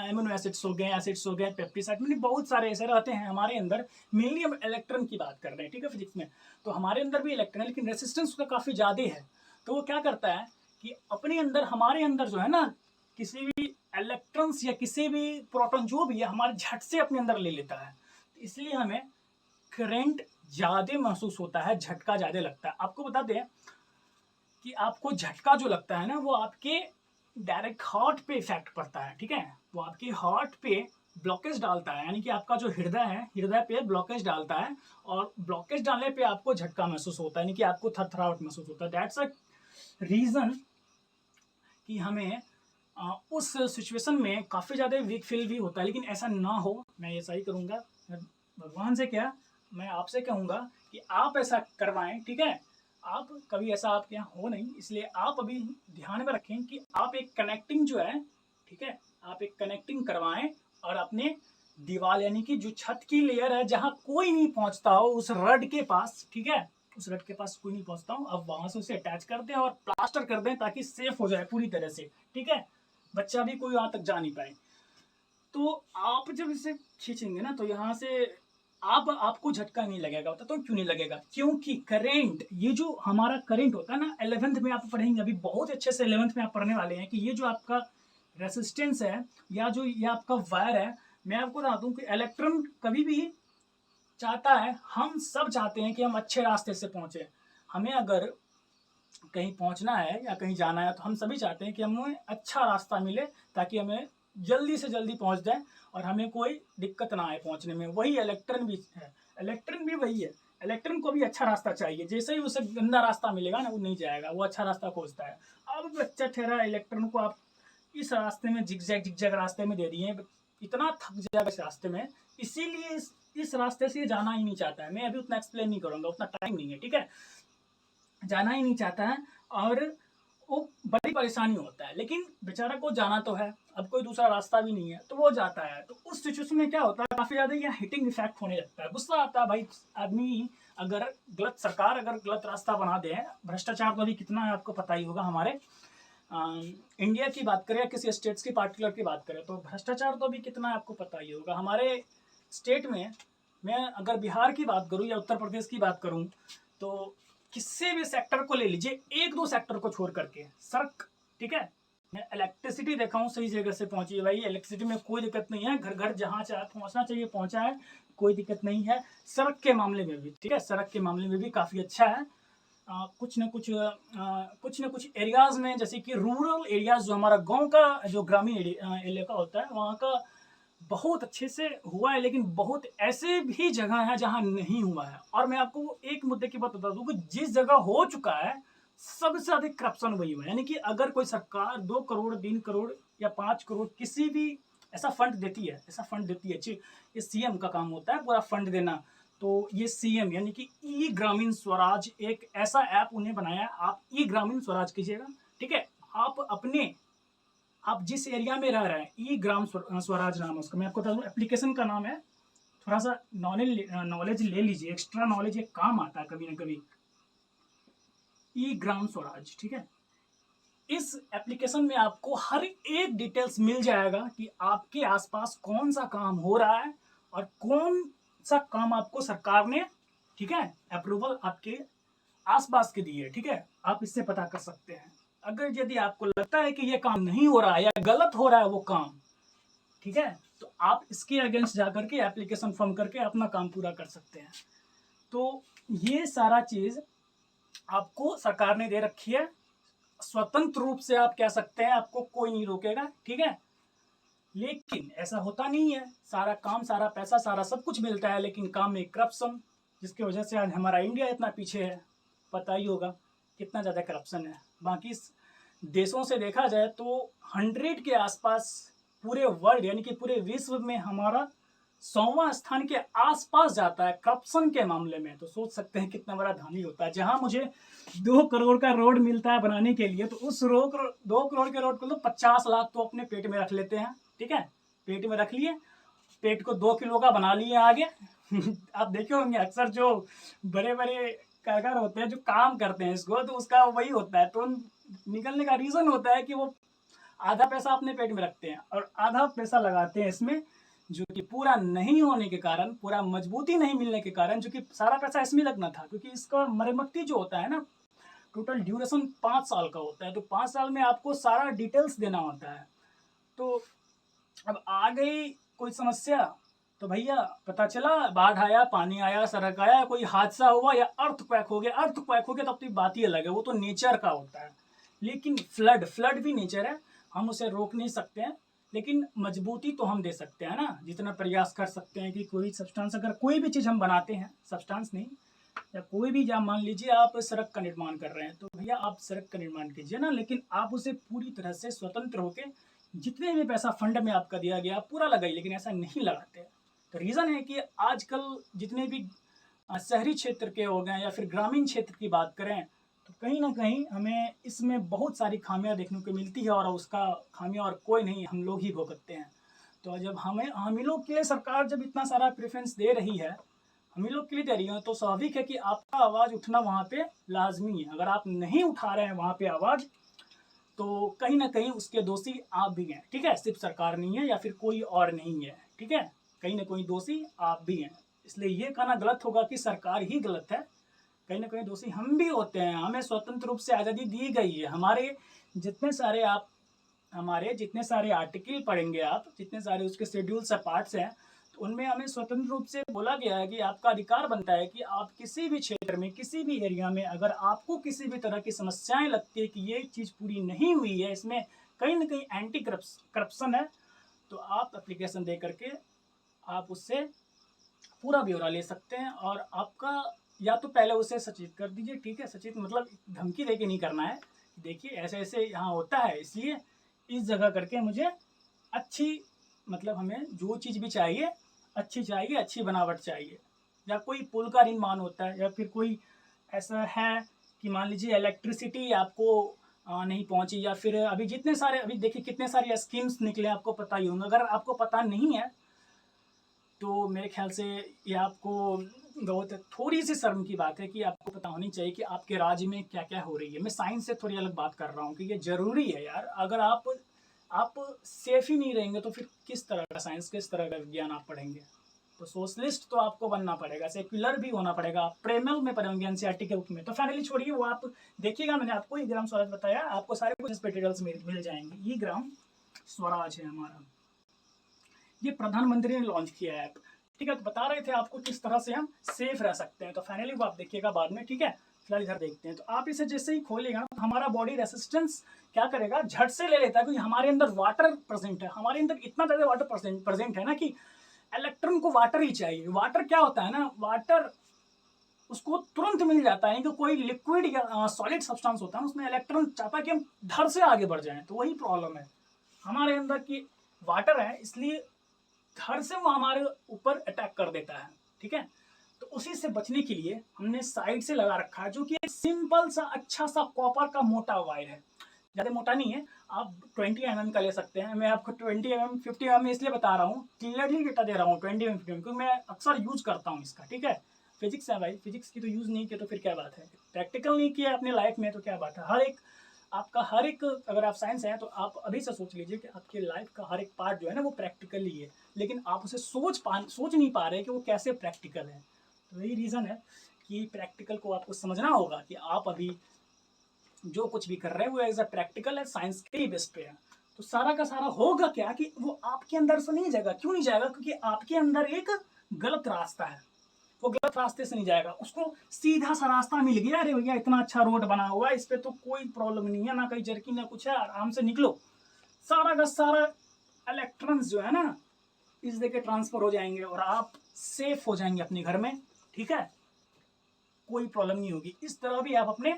एमिनो एसिड्स हो गए, एसिड्स हो गए, पेप्टिसाइड, मतलब बहुत सारे ऐसे रहते हैं हमारे अंदर। मेनली हम इलेक्ट्रॉन की बात कर रहे हैं, ठीक है, फिजिक्स में तो हमारे अंदर भी इलेक्ट्रॉन है, लेकिन रेसिस्टेंस उसका काफ़ी ज़्यादा है। तो वो क्या करता है कि अपने अंदर, हमारे अंदर जो है ना, किसी भी इलेक्ट्रॉन्स या किसी भी प्रोटॉन जो भी है हमारे झट से अपने अंदर ले लेता है, तो इसलिए हमें करंट ज़्यादा महसूस होता है, झटका ज़्यादा लगता है। आपको बता दें कि आपको झटका जो लगता है ना, वो आपके डायरेक्ट हार्ट पे इफेक्ट पड़ता है, ठीक है, वो आपके हार्ट पे ब्लॉकेज डालता है, यानी कि आपका जो हृदय है, हृदय पे ब्लॉकेज डालता है, और ब्लॉकेज डालने पे आपको झटका महसूस होता है, यानी कि आपको थरथराहट महसूस होता है। दैट्स अ रीज़न कि हमें उस सिचुएशन में काफ़ी ज़्यादा वीक फील भी होता है, लेकिन ऐसा ना हो, मैं ऐसा ही करूँगा। भगवान से क्या, मैं आपसे कहूँगा कि आप ऐसा करवाएं, ठीक है, आप कभी ऐसा आपके यहाँ हो नहीं, इसलिए आप अभी ध्यान में रखें कि आप एक कनेक्टिंग जो है, ठीक है, आप एक कनेक्टिंग करवाएं और अपने दीवार, यानी कि जो छत की लेयर है जहाँ कोई नहीं पहुँचता हो उस रड के पास, ठीक है, उस रड के पास कोई नहीं पहुँचता हो, अब वहाँ से उसे अटैच कर दें और प्लास्टर कर दें ताकि सेफ हो जाए पूरी तरह से, ठीक है, बच्चा भी कोई वहाँ तक जा नहीं पाए। तो आप जब इसे खींचेंगे ना, तो यहाँ से आपको झटका नहीं लगेगा। होता तो क्यों नहीं लगेगा, क्योंकि करंट, ये जो हमारा करंट होता है ना, 11th में आप पढ़ेंगे, अभी बहुत अच्छे से 11th में आप पढ़ने वाले हैं कि ये जो आपका रेसिस्टेंस है या जो ये आपका वायर है, मैं आपको बता दूं कि इलेक्ट्रॉन कभी भी चाहता है, हम सब चाहते हैं कि हम अच्छे रास्ते से पहुंचे। हमें अगर कहीं पहुंचना है या कहीं जाना है तो हम सभी चाहते हैं कि हमें अच्छा रास्ता मिले ताकि हमें जल्दी से जल्दी पहुंच जाए और हमें कोई दिक्कत ना आए पहुंचने में। वही इलेक्ट्रन भी है, इलेक्ट्रन भी वही है, इलेक्ट्रन को भी अच्छा रास्ता चाहिए। जैसे ही उसे गंदा रास्ता मिलेगा ना, वो नहीं जाएगा, वो अच्छा रास्ता खोजता है। अब बच्चा ठहरा इलेक्ट्रन को आप इस रास्ते में जिगजैग रास्ते में दे दिए, इतना थक जाएगा इस रास्ते में, इसीलिए इस रास्ते से जाना ही नहीं चाहता है। मैं अभी उतना एक्सप्लेन नहीं करूंगा, उतना टाइम नहीं है, ठीक है। जाना ही नहीं चाहता है और वो बड़ी परेशानी होता है, लेकिन बेचारा को जाना तो है, अब कोई दूसरा रास्ता भी नहीं है तो वो जाता है। तो उस सिचुएशन में क्या होता है, काफी ज्यादा ये हिटिंग इफेक्ट होने लगता है, गुस्सा आता है भाई। आदमी अगर गलत, सरकार अगर गलत रास्ता बना दे, भ्रष्टाचार तो अभी कितना है आपको पता ही होगा। हमारे इंडिया की बात करें या किसी स्टेट्स की पार्टिकुलर की बात करें तो भ्रष्टाचार तो अभी कितना है आपको पता ही होगा। हमारे स्टेट में, मैं अगर बिहार की बात करूं या उत्तर प्रदेश की बात करूं, तो किसी भी सेक्टर को ले लीजिए, एक दो सेक्टर को छोड़ करके सड़क, ठीक है, मैं इलेक्ट्रिसिटी देखा हूँ सही जगह से पहुंची है भाई, इलेक्ट्रिसिटी में कोई दिक्कत नहीं है, घर घर जहाँ चाहे पहुंचना चाहिए पहुंचा है, कोई दिक्कत नहीं है। सड़क के मामले में भी, ठीक है, सड़क के मामले में भी काफ़ी अच्छा है। कुछ न कुछ एरियाज़ में, जैसे कि रूरल एरियाज़, जो हमारा गांव का जो ग्रामीण इलाका होता है, वहाँ का बहुत अच्छे से हुआ है। लेकिन बहुत ऐसे भी जगह है जहाँ नहीं हुआ है। और मैं आपको एक मुद्दे की बात बता दूं कि जिस जगह हो चुका है सबसे अधिक करप्शन वही हुआ है। यानी कि अगर कोई सरकार 2 करोड़ 3 करोड़ या 5 करोड़ किसी भी ऐसा फंड देती है, ये सीएम का काम होता है पूरा फंड देना। तो ये सीएम यानी कि ई ग्रामीण स्वराज, एक ऐसा ऐप उन्हें बनाया, आप ई ग्रामीण स्वराज कीजिएगा, ठीक है। आप जिस एरिया में रह रहे हैं, ई ग्राम स्वराज नाम है उसका, मैं आपको बता दूं एप्लीकेशन का नाम है। थोड़ा सा नॉलेज ले लीजिए, एक्स्ट्रा नॉलेज, एक काम आता है कभी ना कभी। ई ग्राम स्वराज, ठीक है। इस एप्लीकेशन में आपको हर एक डिटेल्स मिल जाएगा कि आपके आसपास कौन सा काम हो रहा है और कौन सा काम आपको सरकार ने, ठीक है, अप्रूवल आपके आसपास के दिए, ठीक है। आप इससे पता कर सकते हैं। अगर यदि आपको लगता है कि ये काम नहीं हो रहा है या गलत हो रहा है वो काम, ठीक है, तो आप इसके अगेंस्ट जाकर के एप्लीकेशन फॉर्म करके अपना काम पूरा कर सकते हैं। तो ये सारा चीज आपको सरकार ने दे रखी है, स्वतंत्र रूप से आप कह सकते हैं, आपको कोई नहीं रोकेगा, ठीक है। लेकिन ऐसा होता नहीं है, सारा काम, सारा पैसा, सारा सब कुछ मिलता है, लेकिन काम में करप्शन, जिसकी वजह से आज हमारा इंडिया इतना पीछे है। पता ही होगा कितना ज़्यादा करप्शन है। बाकी देशों से देखा जाए तो 100 के आसपास पूरे वर्ल्ड यानी कि पूरे विश्व में हमारा 100वां स्थान के आसपास जाता है करप्शन के मामले में। तो सोच सकते हैं कितना बड़ा धानी होता है। जहां मुझे 2 करोड़ का रोड मिलता है बनाने के लिए, तो उस 2 करोड़ के रोड को तो 50 लाख तो अपने पेट में रख लेते हैं, ठीक है। पेट में रख लिए, पेट को 2 किलो का बना लिए आगे। आप देखे होंगे अक्सर जो बड़े बड़े कारीगर होते हैं जो काम करते हैं इसको, तो उसका वही होता है। तो निकलने का रीजन होता है कि वो आधा पैसा अपने पेट में रखते हैं और आधा पैसा लगाते हैं इसमें, जो कि पूरा नहीं होने के कारण, पूरा मजबूती नहीं मिलने के कारण, जो कि सारा पैसा इसमें लगना था। क्योंकि इसका मरम्मती जो होता है ना, टोटल ड्यूरेशन 5 साल का होता है। तो 5 साल में आपको सारा डिटेल्स देना होता है। तो अब आ गई कोई समस्या, तो भैया पता चला बाढ़ आया, पानी आया, सड़क आया, कोई हादसा हुआ या अर्थक्वेक हो गया। अर्थक्वेक हो गया तब तो बात ही अलग है, वो तो नेचर का होता है। लेकिन फ्लड भी नेचर है, हम उसे रोक नहीं सकते हैं, लेकिन मजबूती तो हम दे सकते हैं ना, जितना प्रयास कर सकते हैं कि कोई सब्सटेंस, अगर कोई भी चीज़ हम बनाते हैं, सब्सटेंस नहीं या कोई भी, या मान लीजिए आप सड़क का निर्माण कर रहे हैं, तो भैया आप सड़क का निर्माण कीजिए ना, लेकिन आप उसे पूरी तरह से स्वतंत्र होकर, जितने भी पैसा फंड में आपका दिया गया आप पूरा लगाइए, लेकिन ऐसा नहीं लगाते। तो रीज़न है कि आजकल जितने भी शहरी क्षेत्र के हो गए या फिर ग्रामीण क्षेत्र की बात करें, तो कहीं ना कहीं हमें इसमें बहुत सारी खामियां देखने को मिलती है, और उसका खामियां और कोई नहीं, हम लोग ही भुगतते हैं। तो जब हम लोग के लिए सरकार जब इतना सारा प्रेफरेंस दे रही है, हम लोग के लिए दे रही है, तो स्वाभाविक है कि आपका आवाज़ उठना वहाँ पे लाजमी है। अगर आप नहीं उठा रहे हैं वहाँ पे आवाज़, तो कहीं ना कहीं उसके दोषी आप भी हैं, ठीक है। सिर्फ सरकार नहीं है या फिर कोई और नहीं है, ठीक है, कहीं ना कहीं दोषी आप भी हैं। इसलिए ये कहना गलत होगा कि सरकार ही गलत है, कहीं ना कहीं दोषी हम भी होते हैं। हमें स्वतंत्र रूप से आज़ादी दी गई है। हमारे जितने सारे आर्टिकल पढ़ेंगे आप, जितने सारे उसके शेड्यूल्स या पार्ट्स हैं, तो उनमें हमें स्वतंत्र रूप से बोला गया है कि आपका अधिकार बनता है कि आप किसी भी क्षेत्र में, किसी भी एरिया में, अगर आपको किसी भी तरह की समस्याएं लगती है कि ये चीज़ पूरी नहीं हुई है, इसमें कहीं ना कहीं एंटी करप्शन है, तो आप एप्लीकेशन दे करके आप उससे पूरा ब्यौरा ले सकते हैं। और आपका या तो पहले उसे सचेत कर दीजिए, ठीक है, सचेत मतलब धमकी दे के नहीं करना है, देखिए ऐसे ऐसे यहाँ होता है, इसलिए इस जगह करके मुझे अच्छी मतलब हमें जो चीज़ भी चाहिए चाहिए, अच्छी बनावट चाहिए। या कोई पुल का निर्माण होता है, या फिर कोई ऐसा है कि मान लीजिए इलेक्ट्रिसिटी आपको नहीं पहुंची, या फिर अभी जितने सारे अभी देखिए कितने सारे स्कीम्स निकले आपको पता ही होंगे। अगर आपको पता नहीं है तो मेरे ख्याल से ये आपको बहुत थोड़ी सी शर्म की बात है कि आपको पता होनी चाहिए कि आपके राज्य में क्या क्या हो रही है। मैं साइंस से थोड़ी अलग बात कर रहा हूँ कि ये ज़रूरी है यार। अगर आप सेफ ही नहीं रहेंगे तो फिर किस तरह का साइंस, किस तरह का विज्ञान आप पढ़ेंगे। तो सोशलिस्ट तो आपको बनना पड़ेगा, सेक्युलर भी होना पड़ेगा, आप प्रेमल में पढ़ेंगे एनसीईआरटी के बुक में। तो फाइनली छोड़िए वो, आप देखिएगा, मैंने आपको ई ग्राम स्वराज बताया, आपको सारे कुछ मटेरियल्स मिल जाएंगे। ई ग्राम स्वराज है हमारा, ये प्रधानमंत्री ने लॉन्च किया है ऐप, ठीक है। तो बता रहे थे आपको किस तरह से हम सेफ रह सकते हैं, तो फाइनली वो आप देखिएगा बाद में, ठीक है। फिलहाल इधर देखते हैं। तो आप इसे जैसे ही खोलेगा तो हमारा बॉडी रेसिस्टेंस क्या करेगा, झट से ले लेता है, क्योंकि हमारे अंदर वाटर प्रेजेंट है, हमारे अंदर इतना ज़्यादा वाटर प्रेजेंट है ना कि इलेक्ट्रॉन को वाटर ही चाहिए। वाटर क्या होता है ना, वाटर उसको तुरंत मिल जाता है, क्योंकि कोई लिक्विड या सॉलिड सब्सटेंस होता है उसमें इलेक्ट्रॉन चाहता है कि हम धड़ से आगे बढ़ जाएं। तो वही प्रॉब्लम है हमारे अंदर की, वाटर है इसलिए धड़ से वो हमारे ऊपर अटैक कर देता है, ठीक है। तो उसी से बचने के लिए हमने साइड से लगा रखा है, जो कि एक सिंपल सा अच्छा सा कॉपर का मोटा वायर है, ज़्यादा मोटा नहीं है। आप 20 mm का ले सकते हैं। मैं आपको 20 mm 50 mm इसलिए बता रहा हूँ, क्लियरली डेटा दे रहा हूँ 20 mm 50 mm, क्योंकि मैं अक्सर यूज करता हूँ इसका, ठीक है। फिजिक्स है भाई, फिजिक्स की तो यूज़ नहीं किया तो फिर क्या बात है, प्रैक्टिकल नहीं किया अपने लाइफ में तो क्या बात है। हर एक आपका हर एक, अगर आप साइंस हैं तो आप अभी से सोच लीजिए कि आपके लाइफ का हर एक पार्ट जो है ना वो प्रैक्टिकल ही है, लेकिन आप उसे सोच नहीं पा रहे कि वो कैसे प्रैक्टिकल है। तो यही रीज़न है कि प्रैक्टिकल को आपको समझना होगा कि आप अभी जो कुछ भी कर रहे हैं वो एज अ प्रैक्टिकल है, साइंस के ही बेस पे है। तो सारा का सारा होगा क्या कि वो आपके अंदर से नहीं जाएगा। क्यों नहीं जाएगा, क्योंकि आपके अंदर एक गलत रास्ता है, वो गलत रास्ते से नहीं जाएगा। उसको सीधा सा रास्ता मिल गया, अरे भैया इतना अच्छा रोड बना हुआ है, इस पर तो कोई प्रॉब्लम नहीं है, ना कहीं जर्की ना कुछ है, आराम से निकलो। सारा का सारा इलेक्ट्रॉन्स जो है ना इस जगह ट्रांसफर हो जाएंगे और आप सेफ हो जाएंगे अपने घर में, ठीक है, कोई प्रॉब्लम नहीं होगी। इस तरह भी आप अपने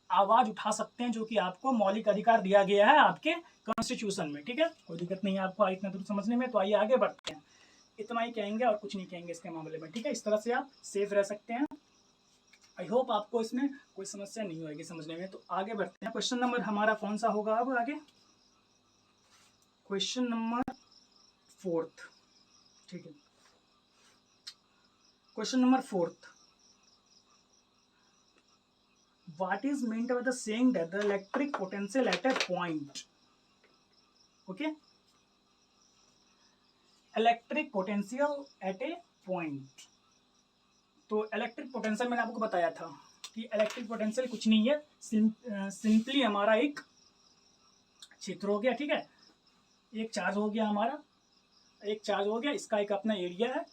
आवाज उठा सकते हैं, जो कि आपको मौलिक अधिकार दिया गया है आपके कॉन्स्टिट्यूशन में, ठीक है। कोई दिक्कत नहीं है आपको इतना दूर समझने में। तो आइए आगे बढ़ते हैं, इतना ही कहेंगे और कुछ नहीं कहेंगे इसके मामले में, ठीक है। इस तरह से आप सेफ रह सकते हैं। आई होप आपको इसमें कोई समस्या नहीं होगी समझने में। तो आगे बढ़ते हैं, क्वेश्चन नंबर हमारा कौन सा होगा अब आगे, क्वेश्चन नंबर 4, ठीक है। Question number 4, what is meant by the saying that the electric potential at a point, okay, electric potential at A point. तो इलेक्ट्रिक पोटेंशियल मैंने आपको बताया था कि इलेक्ट्रिक पोटेंशियल कुछ नहीं है, सिंपली हमारा एक क्षेत्र हो गया, ठीक है, एक चार्ज हो गया हमारा, एक चार्ज हो गया, इसका एक अपना एरिया है,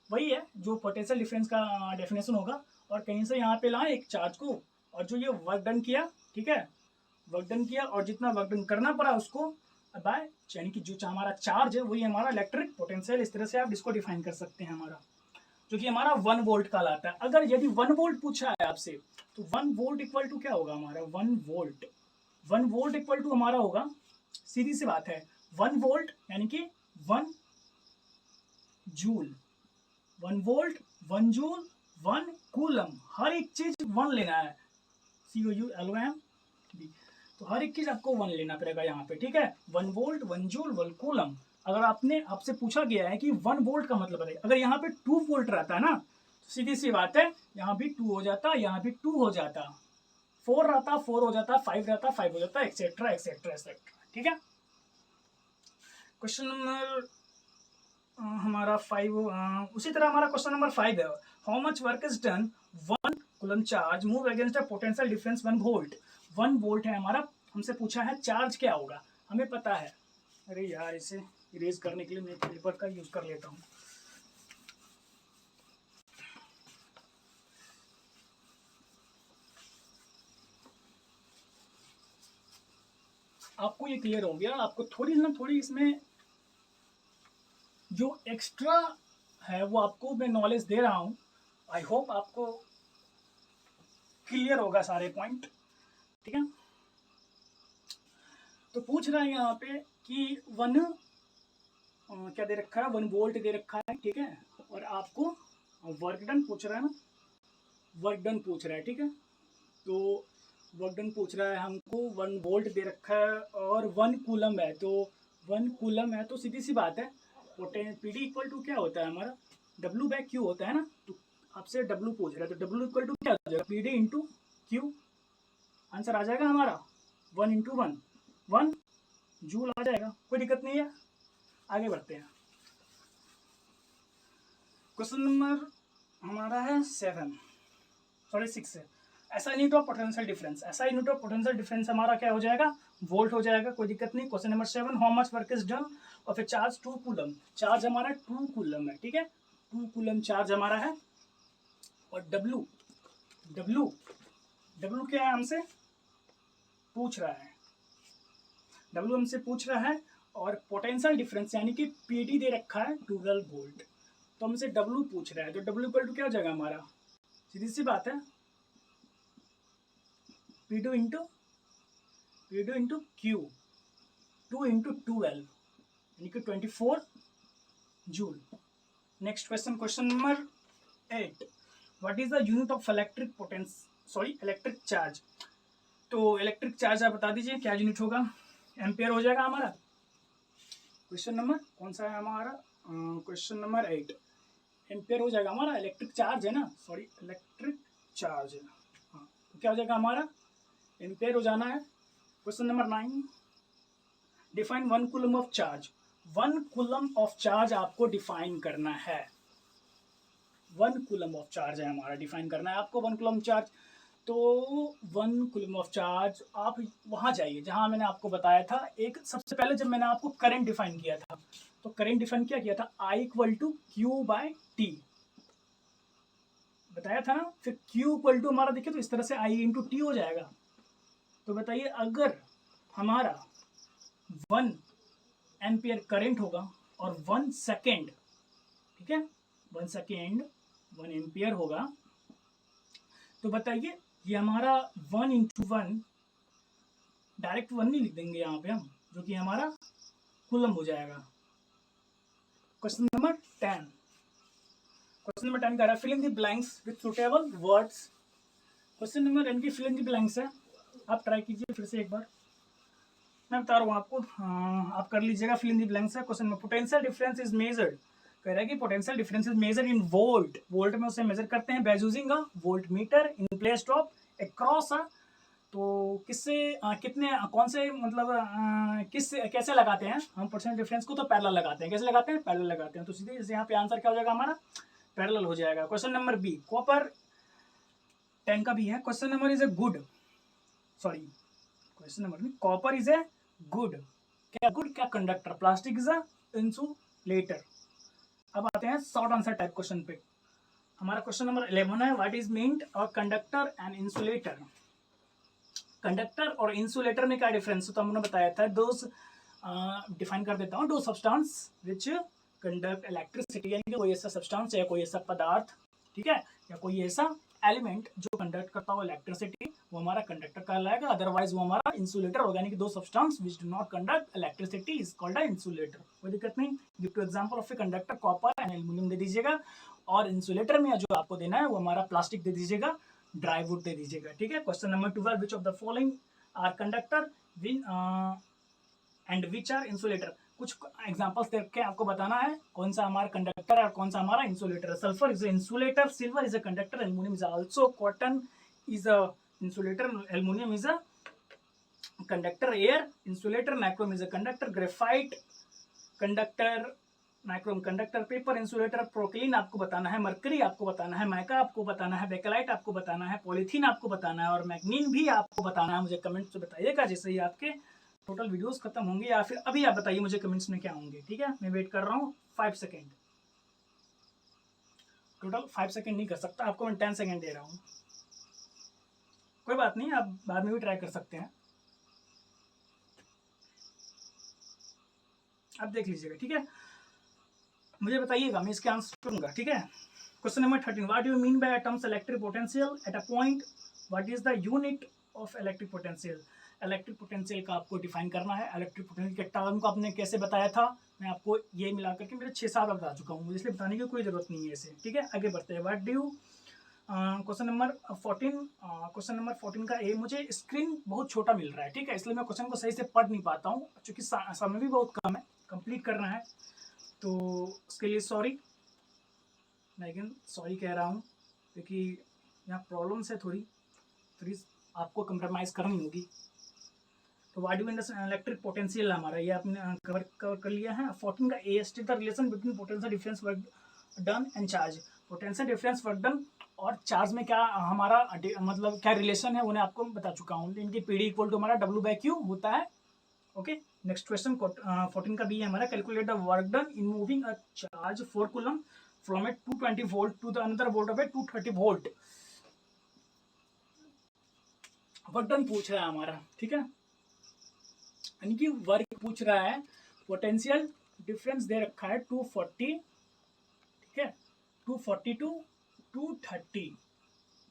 वही है जो पोटेंशियल डिफरेंस का डेफिनेशन होगा। और कहीं से यहाँ पे लाए एक चार्ज को, और जो ये वर्क डन किया, ठीक है, वर्क डन किया, और जितना वर्क डन करना पड़ा उसको बाय, यानी कि जो हमारा चार्ज है वही हमारा इलेक्ट्रिक पोटेंशियल। इस तरह से आप इसको डिफाइन कर सकते हैं हमारा, जो कि हमारा 1 वोल्ट कहलाता है। अगर यदि 1 वोल्ट पूछा है आपसे तो 1 वोल्ट इक्वल टू क्या होगा हमारा, 1 वोल्ट इक्वल टू हमारा होगा, सीधी सी बात है, 1 वोल्ट यानी कि 1 जूल, 1 वोल्ट 1 जूल 1 कूलम, हर एक चीज 1 लेना है, COULOM। तो हर एक चीज आपको 1 लेना पड़ेगा यहाँ पे, ठीक है। 1 वोल्ट 1 जूल 1 कूलम। अगर आपसे पूछा गया है कि 1 वोल्ट का मतलब है, अगर यहाँ पे 2 वोल्ट रहता है ना तो सीधी सी बात है यहाँ भी 2 हो जाता, यहाँ भी 2 हो जाता, 4 रहता 4 हो जाता, 5 रहता 5 हो जाता, एक्सेट्रा एक्सेट्रा एक्सेट्रा, ठीक है। क्वेश्चन नंबर हमारा 5, उसी तरह हमारा क्वेश्चन नंबर 5 है, how much work is done 1 coulomb charge move against a potential difference 1 volt. 1 volt है हमारा, हमसे पूछा है चार्ज क्या होगा, हमें पता है। अरे यार इसे इरेज करने के लिए मैं पेपर का यूज कर लेता हूँ। आपको ये क्लियर हो गया, आपको थोड़ी इसमें जो एक्स्ट्रा है वो आपको मैं नॉलेज दे रहा हूँ, आई होप आपको क्लियर होगा सारे पॉइंट, ठीक है। तो पूछ रहा है यहाँ पे कि क्या दे रखा है, 1 वोल्ट दे रखा है, ठीक है, और आपको वर्क डन पूछ रहा है ना, वर्क डन पूछ रहा है, ठीक है। तो वर्क डन पूछ रहा है हमको, 1 वोल्ट दे रखा है और 1 कूलम है, तो 1 कूलम है तो सीधी सी बात है, पी डी इक्वल टू क्या होता है हमारा, डब्ल्यू बाय क्यू होता है ना। तो आपसे डब्ल्यू पूछ रहा है, तो डब्ल्यू इक्वल टू क्या हो जाएगा, P D into Q, answer आ जाएगा हमारा 1 इंटू 1 1 जूल आ जाएगा, कोई दिक्कत नहीं है। आगे बढ़ते हैं, क्वेश्चन नंबर हमारा है 6 है। ऐसा यूनिट ऑफ पोटेंशियल डिफरेंस, ऐसा यूनिट ऑफ पोटेंशियल डिफरेंस हमारा क्या हो जाएगा, वोल्ट हो जाएगा, कोई दिक्कत नहीं। Question number 7, how much work is done of A charge 2 coulomb, charge हमारा 2 कूलम है, ठीक है, 2 कूलम चार्ज हमारा है, और डब्ल्यू डब्ल्यू डब्ल्यू क्या है हमसे पूछ रहा है, डब्ल्यू हमसे पूछ रहा है, और पोटेंशियल डिफरेंस यानी कि पीडी दे रखा है 12 वोल्ट, तो हमसे डब्ल्यू पूछ रहा है, तो डब्ल्यू इक्वल टू क्या हो जाएगा हमारा, सीधी सी बात है, P2 इंटू क्यू, 2 इंटू 12 यानी कि 24 joule. Next question, question number 8, what is the unit of electric charge. तो इलेक्ट्रिक चार्ज आप बता दीजिए क्या यूनिट होगा, एम्पियर हो जाएगा हमारा। क्वेश्चन नंबर कौन सा है हमारा, क्वेश्चन नंबर 8, एम्पियर हो जाएगा हमारा, इलेक्ट्रिक चार्ज है ना, इलेक्ट्रिक चार्ज है, हाँ, तो क्या हो जाएगा हमारा, एम्पियर हो जाना है। Question number 9, define 1 coulomb of charge, 1 coulomb of charge आपको डिफाइन करना है, 1 कूलम ऑफ चार्ज है हमारा, डिफाइन करना है आपको 1 कूलम चार्ज। तो 1 कूलम ऑफ चार्ज, आप वहाँ जाइए जहाँ मैंने आपको बताया था, एक सबसे पहले जब मैंने आपको करंट डिफाइन किया था, तो करंट डिफाइन क्या किया था, I equal to Q by T बताया था ना, फिर Q इक्वल टू हमारा देखिए तो इस तरह से I इंटू टी हो जाएगा। तो बताइए अगर हमारा 1 एम्पियर करंट होगा और 1 सेकेंड, ठीक है, 1 सेकेंड 1 एम्पियर होगा, तो बताइए ये हमारा 1 इंटू 1, डायरेक्ट 1 नहीं लिख देंगे यहाँ पे हम, जो कि हमारा कूलम हो जाएगा। क्वेश्चन नंबर 10, क्वेश्चन नंबर 10 कह रहा है fill in the blanks with suitable words. Question number 10 की फिल इन द ब्लैंक्स है, आप ट्राई कीजिए फिर से एक बार, मैं बता रहा हूँ आपको, आप कर लीजिएगा, फिल इन द ब्लैंक्स है। क्वेश्चन में पोटेंशियल डिफरेंस इज मेजर्ड, कह रहा है कि potential difference is measure in volt, volt में उसे मेजर करते हैं by using a volt meter in place of across a, तो किससे कितने कौन से मतलब किस कैसे लगाते हैं हम पोटेंशियल डिफरेंस को, तो पैरेलल लगाते हैं, कैसे लगाते हैं, पैरेलल लगाते हैं, तो सीधे यहाँ पे आंसर क्या हो जाएगा हमारा, पैरेलल हो जाएगा। क्वेश्चन नंबर बी, कॉपर 10 का भी है, question number is a good, sorry question number में, कॉपर इज ए गुड, क्या गुड, क्या conductor, plastic is a insulator. अब आते हैं शॉर्ट आंसर टाइप क्वेश्चन पे, हमारा क्वेश्चन नंबर 11 है, what is meant a conductor and insulator. Conductor और इंसुलेटर में क्या डिफरेंस, तो हमने बताया था, दो डिफाइन कर देता हूँ, दो सब्सटेंस विच कंडक्ट इलेक्ट्रिसिटी, यानी कि कोई ऐसा सब्सटेंस या कोई ऐसा पदार्थ, ठीक है, या कोई ऐसा एलिमेंट जो कंडक्ट करता हो इलेक्ट्रिसिटी, वो हमारा कंडक्टर कहलाएगा, अदरवाइज वो हमारा इंसुलेटर होगा, यानी कि दो substance which do not conduct electricity is called a insulator. कोई दिक्कत नहीं, give two example of a conductor copper and aluminium दे दीजिएगा, और इंसुलेटर में जो आपको देना है वो हमारा प्लास्टिक दे दीजिएगा, ड्राई वुड दे दीजिएगा, ठीक है। Question number 12, which of the following are conductor and which are insulator, कुछ एग्जांपल्स देख के आपको बताना है कौन सा हमारा कंडक्टर है और कौन सा हमारा इंसुलेटर है। Sulphur is insulator, silver is a conductor, aluminium is also, cotton is a insulator, aluminium is a conductor, air insulator, nichrome is a conductor, graphite conductor, nichrome conductor, paper insulator, porcelain आपको बताना है, mercury आपको बताना है, mica आपको बताना है, bakelite आपको बताना है, पॉलीथीन आपको बताना है, और मैग्नीन भी आपको बताना है। मुझे कमेंट्स में बताइएगा जैसे ही आपके टोटल वीडियोस खत्म होंगे, या फिर अभी आप बताइए मुझे कमेंट्स में क्या होंगे, ठीक है। मैं वेट कर रहा हूँ 5 सेकेंड, टोटल 5 सेकेंड नहीं कर सकता, आपको मैं 10 सेकेंड दे रहा हूँ, कोई बात नहीं, आप बाद में भी ट्राई कर सकते हैं, आप देख लीजिएगा, ठीक है। मुझे बताइएगा, मैं इसके आंसर दूंगा, ठीक है। Question number 13, what do you mean by terms electric potential at a point, what is the unit of electric potential. Electric potential का आपको डिफाइन करना है। इलेक्ट्रिक पोटेंशियल के टर्म को आपने कैसे बताया था, मैं आपको ये मिला करके मेरे 6-7 बता चुका हूँ, इसलिए बताने की कोई जरूरत नहीं है इसे, ठीक है। आगे बढ़ते हैं। What do you question number 14, question number 14 का ए, मुझे स्क्रीन बहुत छोटा मिल रहा है, ठीक है, इसलिए मैं क्वेश्चन को सही से पढ़ नहीं पाता हूँ, क्योंकि समय भी बहुत कम है, कंप्लीट करना है, तो उसके लिए सॉरी, मैं अगेन सॉरी कह रहा हूँ, क्योंकि यहाँ प्रॉब्लम्स है थोड़ी आपको कंप्रोमाइज़ करनी होगी। तो what do you understand electric potential, हमारा ये आपने कवर कर लिया है। 14 का A, state the relation between potential difference work done and charge. Potential difference work done और चार्ज में क्या हमारा मतलब क्या रिलेशन है, उन्हें आपको बता चुका हूँ। इनकी पीडी इक्वल टू हमारा W/Q होता है, ओके। नेक्स्ट क्वेश्चन 14 का बी है हमारा, calculate the work done in moving a charge 4 coulomb from a 220 volt to the another volt of a 230 volt. Work done पूछ रहा है हमारा, ठीक है, यानी कि वर्क पूछ रहा है। पोटेंशियल डिफरेंस दे रखा है 240, ठीक है, 240 टू 230,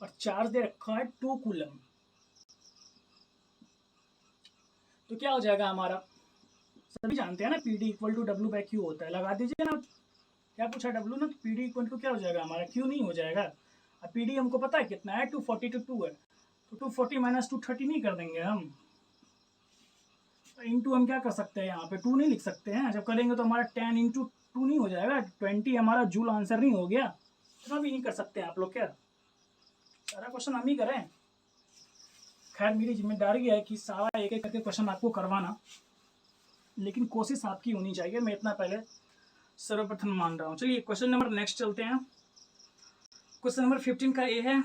और चार्ज दे रखा है 2 कूलम। तो क्या हो जाएगा हमारा, सभी जानते हैं ना, पीडी इक्वल टू W/Q होता है, लगा दीजिए ना। क्या पूछा W ना, पीडी इक्वल टू क्या हो जाएगा हमारा, Q नहीं हो जाएगा। अब पीडी हमको पता है कितना है, 240 टू 2 है, तो 240 माइनस 230 नहीं कर देंगे हम, इंटू हम क्या कर सकते हैं, यहाँ पे 2 नहीं लिख सकते हैं, जब करेंगे तो हमारा 10 इंटू 2 नहीं हो जाएगा, 20 हमारा जूल आंसर नहीं हो गया। इतना भी नहीं कर सकते आप लोग क्या, सारा क्वेश्चन हम ही करें। खैर मेरी जिम्मेदारी है कि सारा एक एक करके क्वेश्चन आपको करवाना, लेकिन कोशिश आपकी होनी चाहिए, मैं इतना पहले सर्वप्रथम मान रहा हूँ। चलिए क्वेश्चन नंबर नेक्स्ट चलते हैं। क्वेश्चन नंबर 15 का ए है,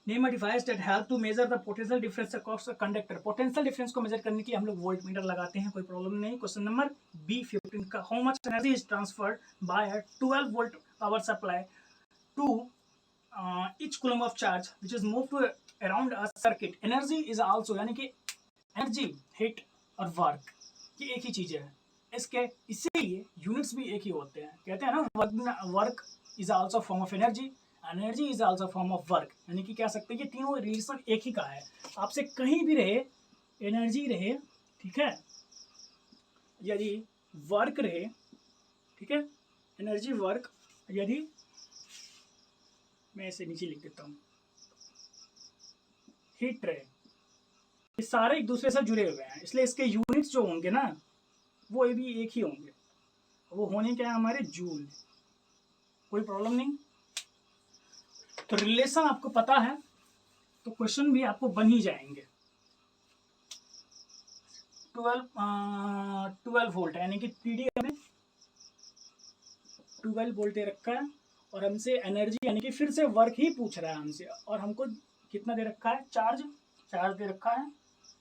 name a device that help to measure the potential difference across a conductor. Potential difference को मेजर करने के लिए हम लोग वोल्ट मीटर लगाते हैं, कोई प्रॉब्लम नहीं। क्वेश्चन नंबर बी 15 का, how much energy is transferred by a 12 volt power supply to each coulomb of charge which is moved to around a circuit. energy is also, यानी कि energy, heat और work ये एक ही चीज है, इसके इसीलिए यूनिट्स भी एक ही होते हैं। कहते हैं ना, work is also form of energy, energy is also form of work, यानी कि कह सकते हैं कि तीनों रिलेशन एक ही का है। आपसे कहीं भी रहे, एनर्जी रहे, ठीक है, यदि वर्क रहे, ठीक है, एनर्जी वर्क, यदि मैं इसे नीचे लिख देता हूँ, हीट रहे, ये सारे एक दूसरे से जुड़े हुए हैं, इसलिए इसके यूनिट्स जो होंगे ना, वो भी एक ही होंगे, वो होने क्या है हमारे जूल, कोई प्रॉब्लम नहीं। तो रिलेशन आपको पता है तो क्वेश्चन भी आपको बन ही जाएंगे। 12 वोल्ट है, यानी कि पीडी में 12 वोल्ट दे रखा है, और हमसे एनर्जी यानी कि फिर से वर्क ही पूछ रहा है हमसे, और हमको कितना दे रखा है, चार्ज दे रखा है।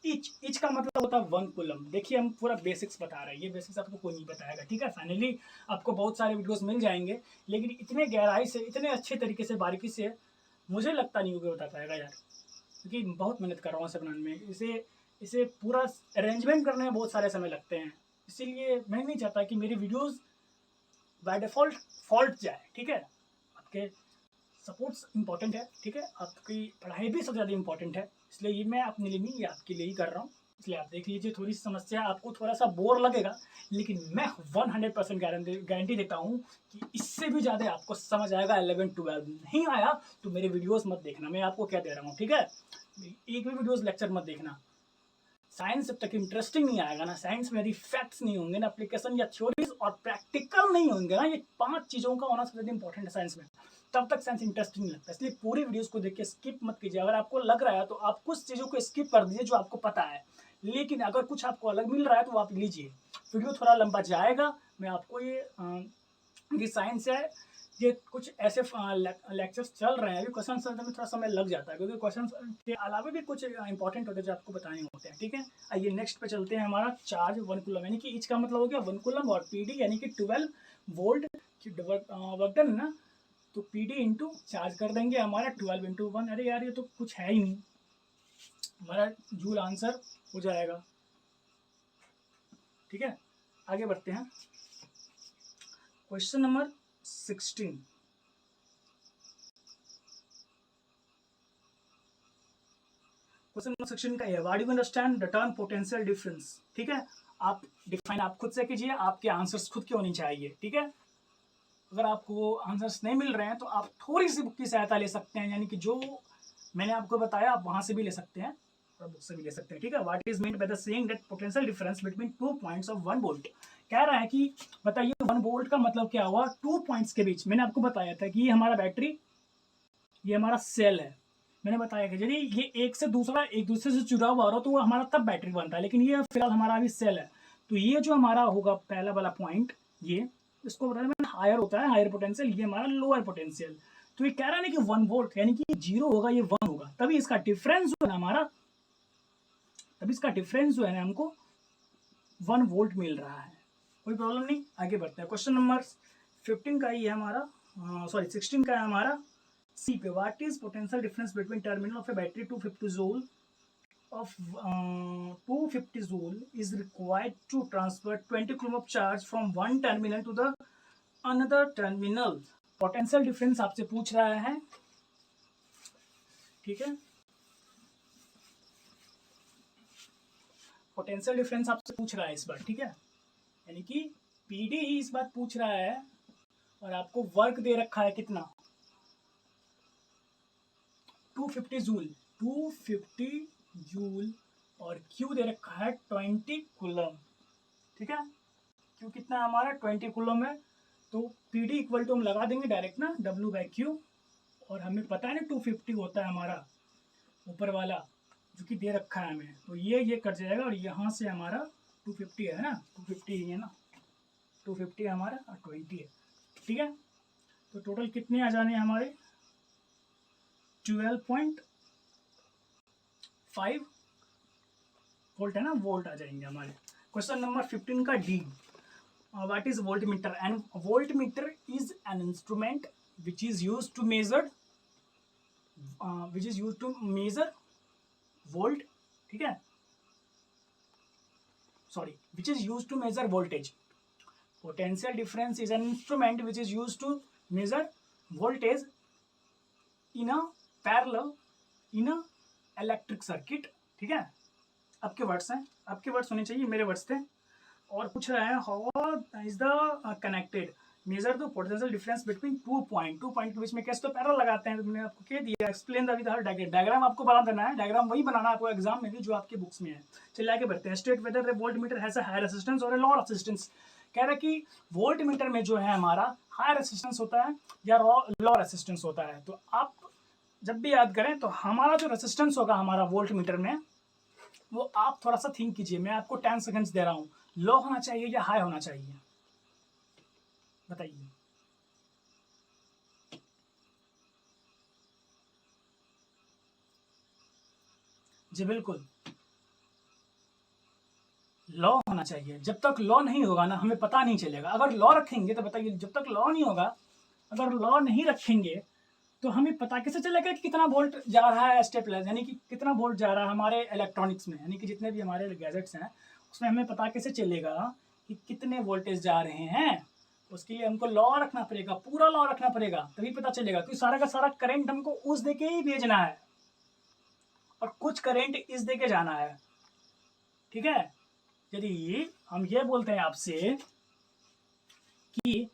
इच का मतलब होता है 1 कूलम। देखिए हम पूरा बेसिक्स बता रहे हैं, ये बेसिक्स आपको कोई नहीं बताएगा, ठीक है। फाइनली आपको बहुत सारे वीडियोस मिल जाएंगे, लेकिन इतने गहराई से, इतने अच्छे तरीके से, बारीकी से मुझे लगता नहीं होगा बता पाएगा यार, क्योंकि बहुत मेहनत कर रहा हूँ इसे बनाने में, इसे पूरा अरेंजमेंट करने में बहुत सारे समय लगते हैं, इसीलिए मैं नहीं चाहता कि मेरी वीडियोज़ बाय डिफ़ॉल्ट फॉल्ट जाए, ठीक है। आपके सपोर्ट्स इंपॉर्टेंट है, ठीक है, आपकी पढ़ाई भी सबसे ज़्यादा इंपॉर्टेंट है, इसलिए ये मैं अपने लिए नहीं, ये आपके लिए ही कर रहा हूँ। इसलिए आप देख लीजिए, थोड़ी सी समस्या आपको थोड़ा सा बोर लगेगा, लेकिन मैं 100% गारंटी देता हूँ कि इससे भी ज़्यादा आपको समझ आएगा। 11-12 नहीं आया तो मेरे वीडियोस मत देखना, मैं आपको क्या दे रहा हूँ, ठीक है। एक भी वीडियोस लेक्चर मत देखना। साइंस जब तक इंटरेस्टिंग नहीं आएगा ना, साइंस में यदि फैक्ट्स नहीं होंगे ना, एप्लीकेशन या थ्योरीज और प्रैक्टिकल नहीं होंगे ना, ये 5 चीज़ों का होना सबसे इंपॉर्टेंट है साइंस में, तब तक साइंस इंटरेस्टिंग नहीं लगता। इसलिए पूरी वीडियोस को देख के स्किप मत कीजिए। अगर आपको लग रहा है तो आप कुछ चीज़ों को स्किप कर दीजिए जो आपको पता है, लेकिन अगर कुछ आपको अलग मिल रहा है तो आप लीजिए। वीडियो थोड़ा लंबा जाएगा, मैं आपको ये साइंस है, ये कुछ ऐसे लेक्चर्स चल रहे हैं, अभी क्वेश्चन आंसर में थोड़ा समय लग जाता है, क्योंकि क्वेश्चन के अलावा भी कुछ इंपॉर्टेंट होते हैं जो आपको बताने होते हैं, ठीक है। आइए नेक्स्ट पे चलते हैं। हमारा चार्ज 1 कूलम, यानी कि इच का मतलब हो गया 1 कूलम, और पीडी यानी कि 12 वोल्ट की वर्क डन ना, तो पीडी इंटू चार्ज कर देंगे हमारा 12 इंटू 1। अरे यार ये तो कुछ है ही नहीं, हमारा जूल आंसर हो जाएगा, ठीक है। आगे बढ़ते हैं। Question number 16। क्वेश्चन नंबर 16 का है, what do you understand the term potential difference. ठीक है, आप डिफाइन आप खुद से कीजिए, आपके आंसर्स खुद के होने चाहिए। ठीक है, अगर आपको आंसर्स नहीं मिल रहे हैं तो आप थोड़ी सी बुक की सहायता ले सकते हैं, यानी कि जो मैंने आपको बताया आप वहां से भी ले सकते हैं और बुक से भी ले सकते हैं। ठीक है, what is meant by the saying that potential difference between 2 points of 1 volt. कह रहा है कि बताइए 1 वोल्ट का मतलब क्या हुआ, 2 पॉइंट्स के बीच। मैंने आपको बताया था कि ये हमारा बैटरी, ये हमारा सेल है। मैंने बताया कि यदि ये एक से दूसरा एक दूसरे से जुड़ा हुआ हो तो वो हमारा तब बैटरी बनता है, लेकिन ये फिलहाल हमारा अभी सेल है। तो ये जो हमारा होगा पहला वाला पॉइंट, ये इसको बताया मैंने हायर होता है, हायर पोटेंशियल, ये हमारा लोअर पोटेंशियल। तो ये कह रहा है ना कि 1 वोल्ट यानी कि 0 होगा, ये 1 होगा, तभी इसका डिफरेंस जो है हमारा, तभी इसका डिफरेंस जो है ना हमको 1 वोल्ट मिल रहा है। कोई प्रॉब्लम नहीं, आगे बढ़ते हैं। क्वेश्चन नंबर 15 का ही है हमारा, सॉरी 16 का है हमारा, सी पे, what is potential difference between terminal of A battery 250 joule of 250 joule is required to transfer 20 coulomb of charge from one terminal to the another terminal। Potential difference आपसे पूछ रहा है। ठीक है, पोटेंशियल डिफरेंस आपसे पूछ रहा है इस बार। ठीक है, यानी कि पीडी ही इस बार पूछ रहा है और आपको वर्क दे रखा है कितना, 250 जूल, 250 जूल, और क्यू दे रखा है 20 कूलम। ठीक है, क्यू कितना है हमारा 20 कूलम है, तो पी डी इक्वल टू हम लगा देंगे डायरेक्ट ना W बाई क्यू, और हमें पता है ना 250 होता है हमारा ऊपर वाला जो कि दे रखा है हमें, तो ये कट जाएगा और यहाँ से हमारा 250 है ना, 250 ही है ना, 250 है हमारा और 20 है। ठीक है, तो टोटल कितने आ जाने हमारे 12.5 वोल्ट है ना, वोल्ट आ जाएंगे हमारे। क्वेश्चन नंबर 15 का D, what is voltmeter. And voltmeter is an instrument which is used to measure volt. ठीक है, sorry, which is used to measure voltage. Potential difference is an instrument which is used to measure voltage in a parallel in a electric circuit. ठीक है, आपके words हैं, आपके words होने चाहिए, मेरे वर्ड्स थे। और पूछ रहा है how is the connected major the potential difference between 2 point के बीच में कैसे तो पैरेलल लगाते हैं। तो मैंने आपको कह दिया, explain the with diagram. Diagram आपको बना देना है, डायग्राम वही बनाना है आपको एग्जाम में भी जो आपके बुक्स में है। चलिए आगे बढ़ते हैं। State whether the voltmeter has a high resistance और अ लो रेजिस्टेंस। कह रहा है कि वोल्टमीटर में जो है हमारा हाई रेजिस्टेंस होता है या लो रेजिस्टेंस होता है। तो आप जब भी याद करें तो हमारा जो रेजिस्टेंस होगा हमारा वोल्टमीटर में, वो आप थोड़ा सा थिंक कीजिए। मैं आपको 10 सेकंड्स दे रहा हूँ, लो होना चाहिए या हाई होना चाहिए, बताइए। जी बिल्कुल, लॉ होना चाहिए। जब तक लॉ नहीं होगा ना हमें पता नहीं चलेगा। अगर लॉ रखेंगे तो बताइए, जब तक लॉ नहीं होगा, अगर लॉ नहीं रखेंगे तो हमें पता कैसे चलेगा कि कितना वोल्ट जा रहा है स्टेप लेस, यानी कि कितना वोल्ट जा रहा है हमारे इलेक्ट्रॉनिक्स में, यानी कि जितने भी हमारे गैजेट्स हैं उसमें हमें पता कैसे चलेगा कि कितने वोल्टेज जा रहे हैं। उसके लिए हमको लॉ रखना पड़ेगा, पूरा लॉ रखना पड़ेगा, तभी पता चलेगा। क्योंकि सारा का सारा करंट हमको उस दे के ही भेजना है और कुछ करंट इस दे के जाना है। ठीक है, यदि हम ये बोलते हैं आपसे कि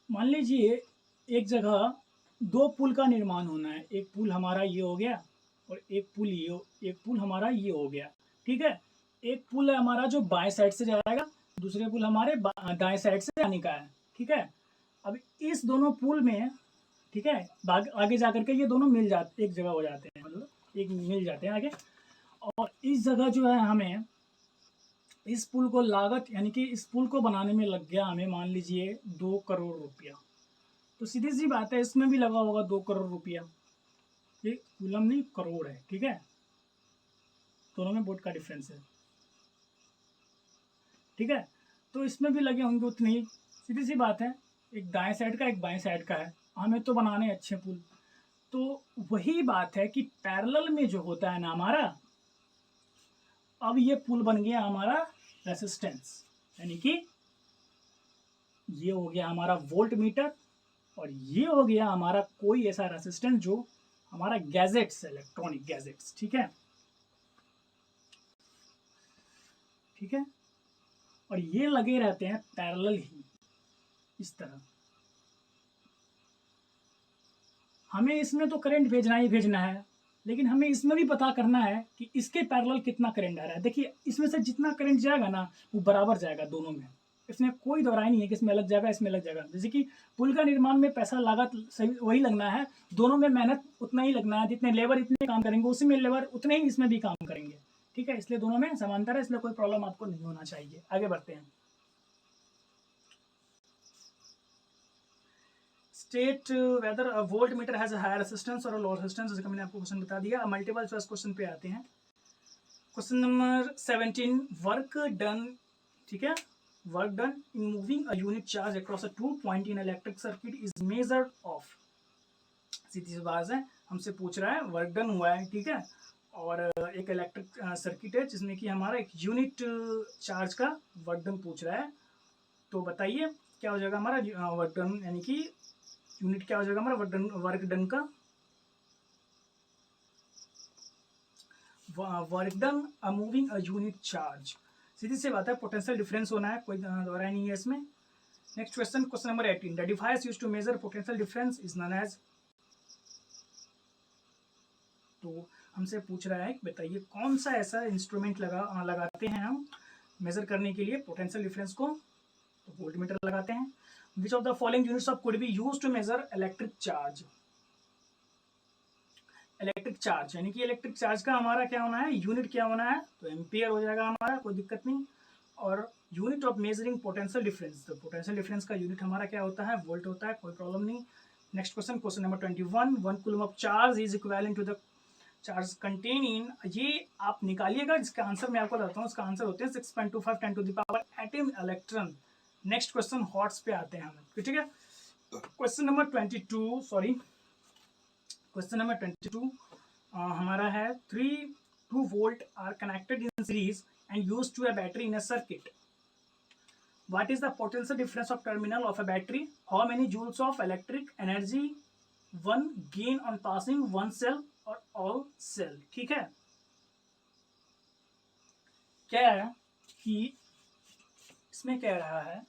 मान लीजिए एक जगह 2 पुल का निर्माण होना है, एक पुल हमारा ये हो गया और एक पुल हमारा ये हो गया। ठीक है, एक पुल है हमारा जो बाएं साइड से जाएगा, दूसरे पुल हमारे दाएं साइड से जाने का है। ठीक है, अब इस दोनों पुल में, ठीक है, आगे जाकर के ये दोनों मिल जाते, एक जगह हो जाते हैं, मतलब एक मिल जाते हैं आगे। और इस जगह जो है हमें इस पुल को लागत, यानी कि इस पुल को बनाने में लग गया हमें मान लीजिए 2 करोड़ रुपया। तो सीधी सी बात है, इसमें भी लगा होगा 2 करोड़ रुपया। ये कूलम नहीं करोड़ है। ठीक है, दोनों में वोल्ट का डिफरेंस है। ठीक है, तो इसमें भी लगे होंगे उतने ही। सीधी सी बात है, एक दाएं साइड का एक बाएं साइड का है, हमें तो बनाने अच्छे पुल। तो वही बात है कि पैरेलल में जो होता है ना हमारा, अब ये पुल बन गया हमारा रेसिस्टेंस, यानी कि ये हो गया हमारा वोल्ट मीटर, और ये हो गया हमारा कोई ऐसा रेसिस्टेंस जो हमारा गैजेट्स, इलेक्ट्रॉनिक गैजेट्स, ठीक है, ठीक है। और ये लगे रहते हैं पैरेलल ही इस तरह। हमें इसमें तो करंट भेजना ही भेजना है, लेकिन हमें इसमें भी पता करना है कि इसके पैरेलल कितना करंट आ रहा है। देखिए इसमें से जितना करंट जाएगा ना वो बराबर जाएगा दोनों में, इसमें कोई दोहराई नहीं है कि इसमें अलग जाएगा इसमें अलग जाएगा। जैसे कि पुल का निर्माण में पैसा लागत सही वही लगना है, दोनों में मेहनत उतना ही लगना है, जितने लेबर इतने काम करेंगे उसी में लेबर उतने ही इसमें भी काम करेंगे, ठीक है। इसलिए दोनों में समांतर है, इसलिए कोई प्रॉब्लम आपको नहीं होना चाहिए। आगे बढ़ते हैं। State whether a volt meter has a higher resistance और अ लोअर रेजिस्टेंस, जैसे कि मैंने आपको क्वेश्चन बता दिया। मल्टीपल चॉइस क्वेश्चन पे आते हैं। क्वेश्चन नंबर 17, वर्क डन, ठीक है, work done in moving a unit charge across a 2 point in electric circuit is measured of. सीधी सी बात है, हमसे पूछ रहा है वर्क डन हुआ है, ठीक है, और एक इलेक्ट्रिक सर्किट है जिसमें कि हमारा एक यूनिट चार्ज का वर्क डन पूछ रहा है। तो बताइए क्या हो जाएगा हमारा वर्क डन, यानी कि यूनिट क्या हो जाएगा हमारा वर्क डन का, work done a moving a unit charge. सीधी सी बात है, पोटेंशियल डिफरेंस होना है, कोई दोहराई नहीं है इसमें। Next question, question number 18, the device used to measure potential difference is known as. तो हमसे पूछ रहा है बताइए कौन सा ऐसा इंस्ट्रूमेंट लगाते हैं हम मेजर करने के लिए पोटेंशियल डिफरेंस को, तो वोल्टमीटर लगाते हैं। Which of the following units of could be used to measure electric charge. Electric charge यानी कि इलेक्ट्रिक चार्ज का हमारा क्या होना है, यूनिट क्या होना है, तो एम्पियर हो जाएगा हमारा, कोई दिक्कत नहीं। और unit of measuring potential difference, तो पोटेंशियल डिफरेंस का यूनिट हमारा क्या होता है, वोल्ट होता है, कोई प्रॉब्लम नहीं। Next question, question number 21, 1 coulomb of charge is equivalent to the charge contain in, ये आप निकालिएगा, जिसका आंसर मैं आपको बताता हूँ। इसका आंसर होते हैं 6.25 10 to the power atom electron. Next question HOTS पे आते हैं हम, ठीक है। Question number 22, sorry, question number 22 हमारा है 2 volt are connected in series and used to a battery in a circuit. What is the potential difference of terminal of a battery? How many joules of electric energy one gain on passing one cell or all cell? ठीक है, क्या है कि इसमें कह रहा है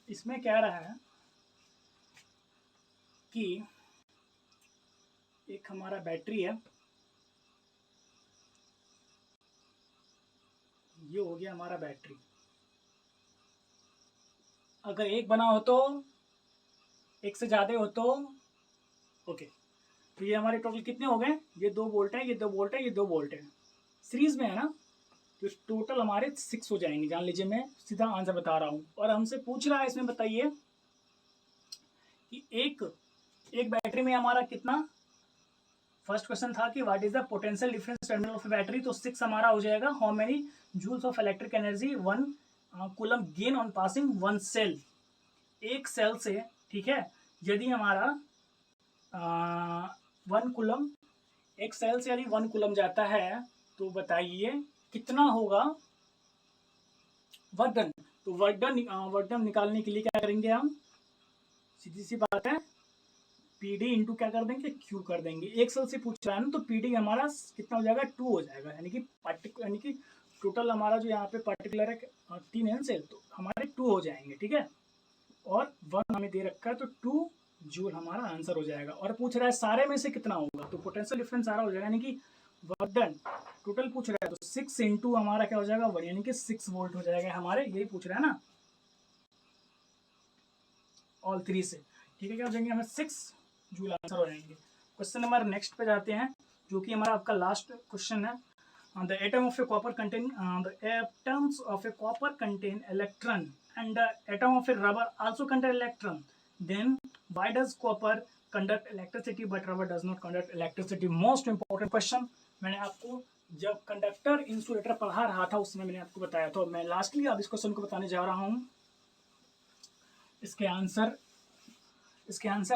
इसमें कह रहा है कि एक हमारा बैटरी है, ये हो गया हमारा बैटरी। अगर एक बना हो तो, एक से ज़्यादा हो तो ओके। तो ये हमारे टोटल कितने हो गए, ये 2 वोल्ट है, ये 2 वोल्ट है, ये 2 वोल्ट है, सीरीज में है ना, तो टोटल हमारे 6 हो जाएंगे। जान लीजिए मैं सीधा आंसर बता रहा हूँ। और हमसे पूछ रहा है इसमें बताइए कि एक बैटरी में हमारा कितना, फर्स्ट क्वेश्चन था कि what is the potential difference terminal of battery, तो 6 हमारा हो जाएगा। How many joules of electric energy 1 coulomb gain on passing 1 cell, एक सेल से, ठीक है, यदि हमारा 1 कूलम, एक सेल से यदि 1 कूलम जाता है तो बताइए कितना होगा वर्क डन। तो वर्क डन निकालने के लिए क्या करेंगे हम, सीधी सी बात है, पीडी इंटू क्या कर देंगे, क्यू कर देंगे। एक सेल से पूछ रहा है ना, तो पीडी हमारा कितना हो जाएगा, 2 हो जाएगा, यानी कि टोटल हमारा जो यहाँ पे पर्टिकुलर है 3 है सेल, तो हमारे 2 हो जाएंगे, ठीक है। और 1 हमें दे रखा है, तो 2 जूल हमारा आंसर हो जाएगा। और पूछ रहा है सारे में से कितना होगा, तो पोटेंशियल डिफरेंस सारा हो जाएगा, यानी कि वर्क डन टोटल पूछ रहा है, तो 6 इंटू हमारा क्या हो जाएगा 1, यानी कि 6 वोल्ट हो जाएगा हमारे, यही पूछ रहा है ना, ऑल 3 से, ठीक है। क्या हो जाएंगे हमें 6 जूल आंसर हो जाएंगे। क्वेश्चन नंबर नेक्स्ट पे जाते हैं, जो कि हमारा आपका लास्ट क्वेश्चन है। The atom of a copper contain the atoms of a copper contain electron and the atom of a rubber also contain electron. Then why does copper conduct electricity but rubber does not conduct electricity? Most important question. मैंने आपको जब conductor insulator पढ़ा रहा था उसमें मैंने आपको बताया था। मैं लास्टली अब इस क्वेश्चन को बताने जा रहा हूँ। इसके आंसर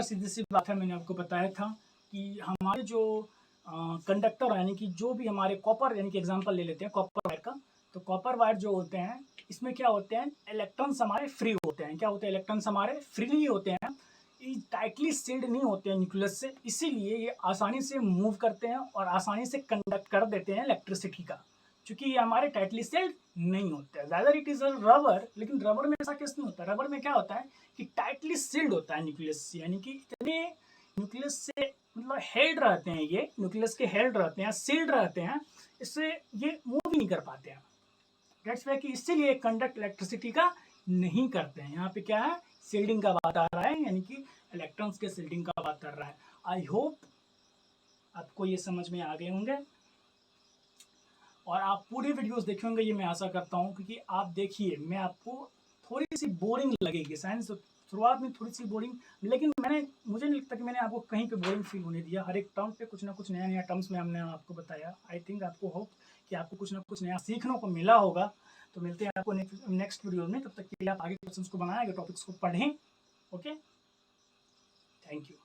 सीधी सी बात है, मैंने आपको बताया था कि हमारे जो कंडक्टर यानी कि जो भी हमारे कॉपर, यानी कि एग्जांपल ले लेते हैं कॉपर वायर का, तो कॉपर वायर जो होते हैं इसमें क्या होते हैं, इलेक्ट्रॉन्स हमारे फ्री होते हैं। क्या होते हैं, इलेक्ट्रॉन्स हमारे फ्रीली होते हैं, ये टाइटली सील्ड नहीं होते हैं न्यूक्लियस से, इसीलिए ये आसानी से मूव करते हैं और आसानी से कंडक्ट कर देते हैं इलेक्ट्रिसिटी का, क्योंकि ये हमारे टाइटली सील्ड नहीं होते हैं। ज़्यादा इट इज़ अ रबर, लेकिन रबर में ऐसा केस नहीं होता। रबर में क्या होता है कि टाइटली सील्ड होता है न्यूक्लियस से, यानी कि इतने न्यूक्लियस से मतलब हेल्ड रहते हैं, ये न्यूक्लियस के हेल्ड रहते हैं, सील्ड रहते हैं, इससे ये मूव ही नहीं कर पाते हैं। दैट्स वाई कि इसीलिए कंडक्ट इलेक्ट्रिसिटी का नहीं करते हैं। यहाँ पे क्या है, सील्डिंग का बात आ रहा है, यानी कि इलेक्ट्रॉन्स के सील्डिंग का बात कर रहा है। आई होप आपको ये समझ में आ गए होंगे और आप पूरे वीडियोस देखे होंगे, ये मैं आशा करता हूँ, क्योंकि आप देखिए मैं आपको थोड़ी सी बोरिंग लगेगी साइंस, शुरुआत में थोड़ी सी बोरिंग, लेकिन मुझे नहीं लगता कि मैंने आपको कहीं पे बोरिंग फील होने दिया। हर एक टर्म पे कुछ ना कुछ नया नया टर्म्स में हमने आपको बताया। आई थिंक आपको होप कि आपको कुछ ना कुछ नया सीखने को मिला होगा। तो मिलते हैं आपको नेक्स्ट वीडियो में, तब तक के लिए आप आगे क्वेश्चंस को बनाएं, आगे टॉपिक्स को पढ़ें। Okay, thank you.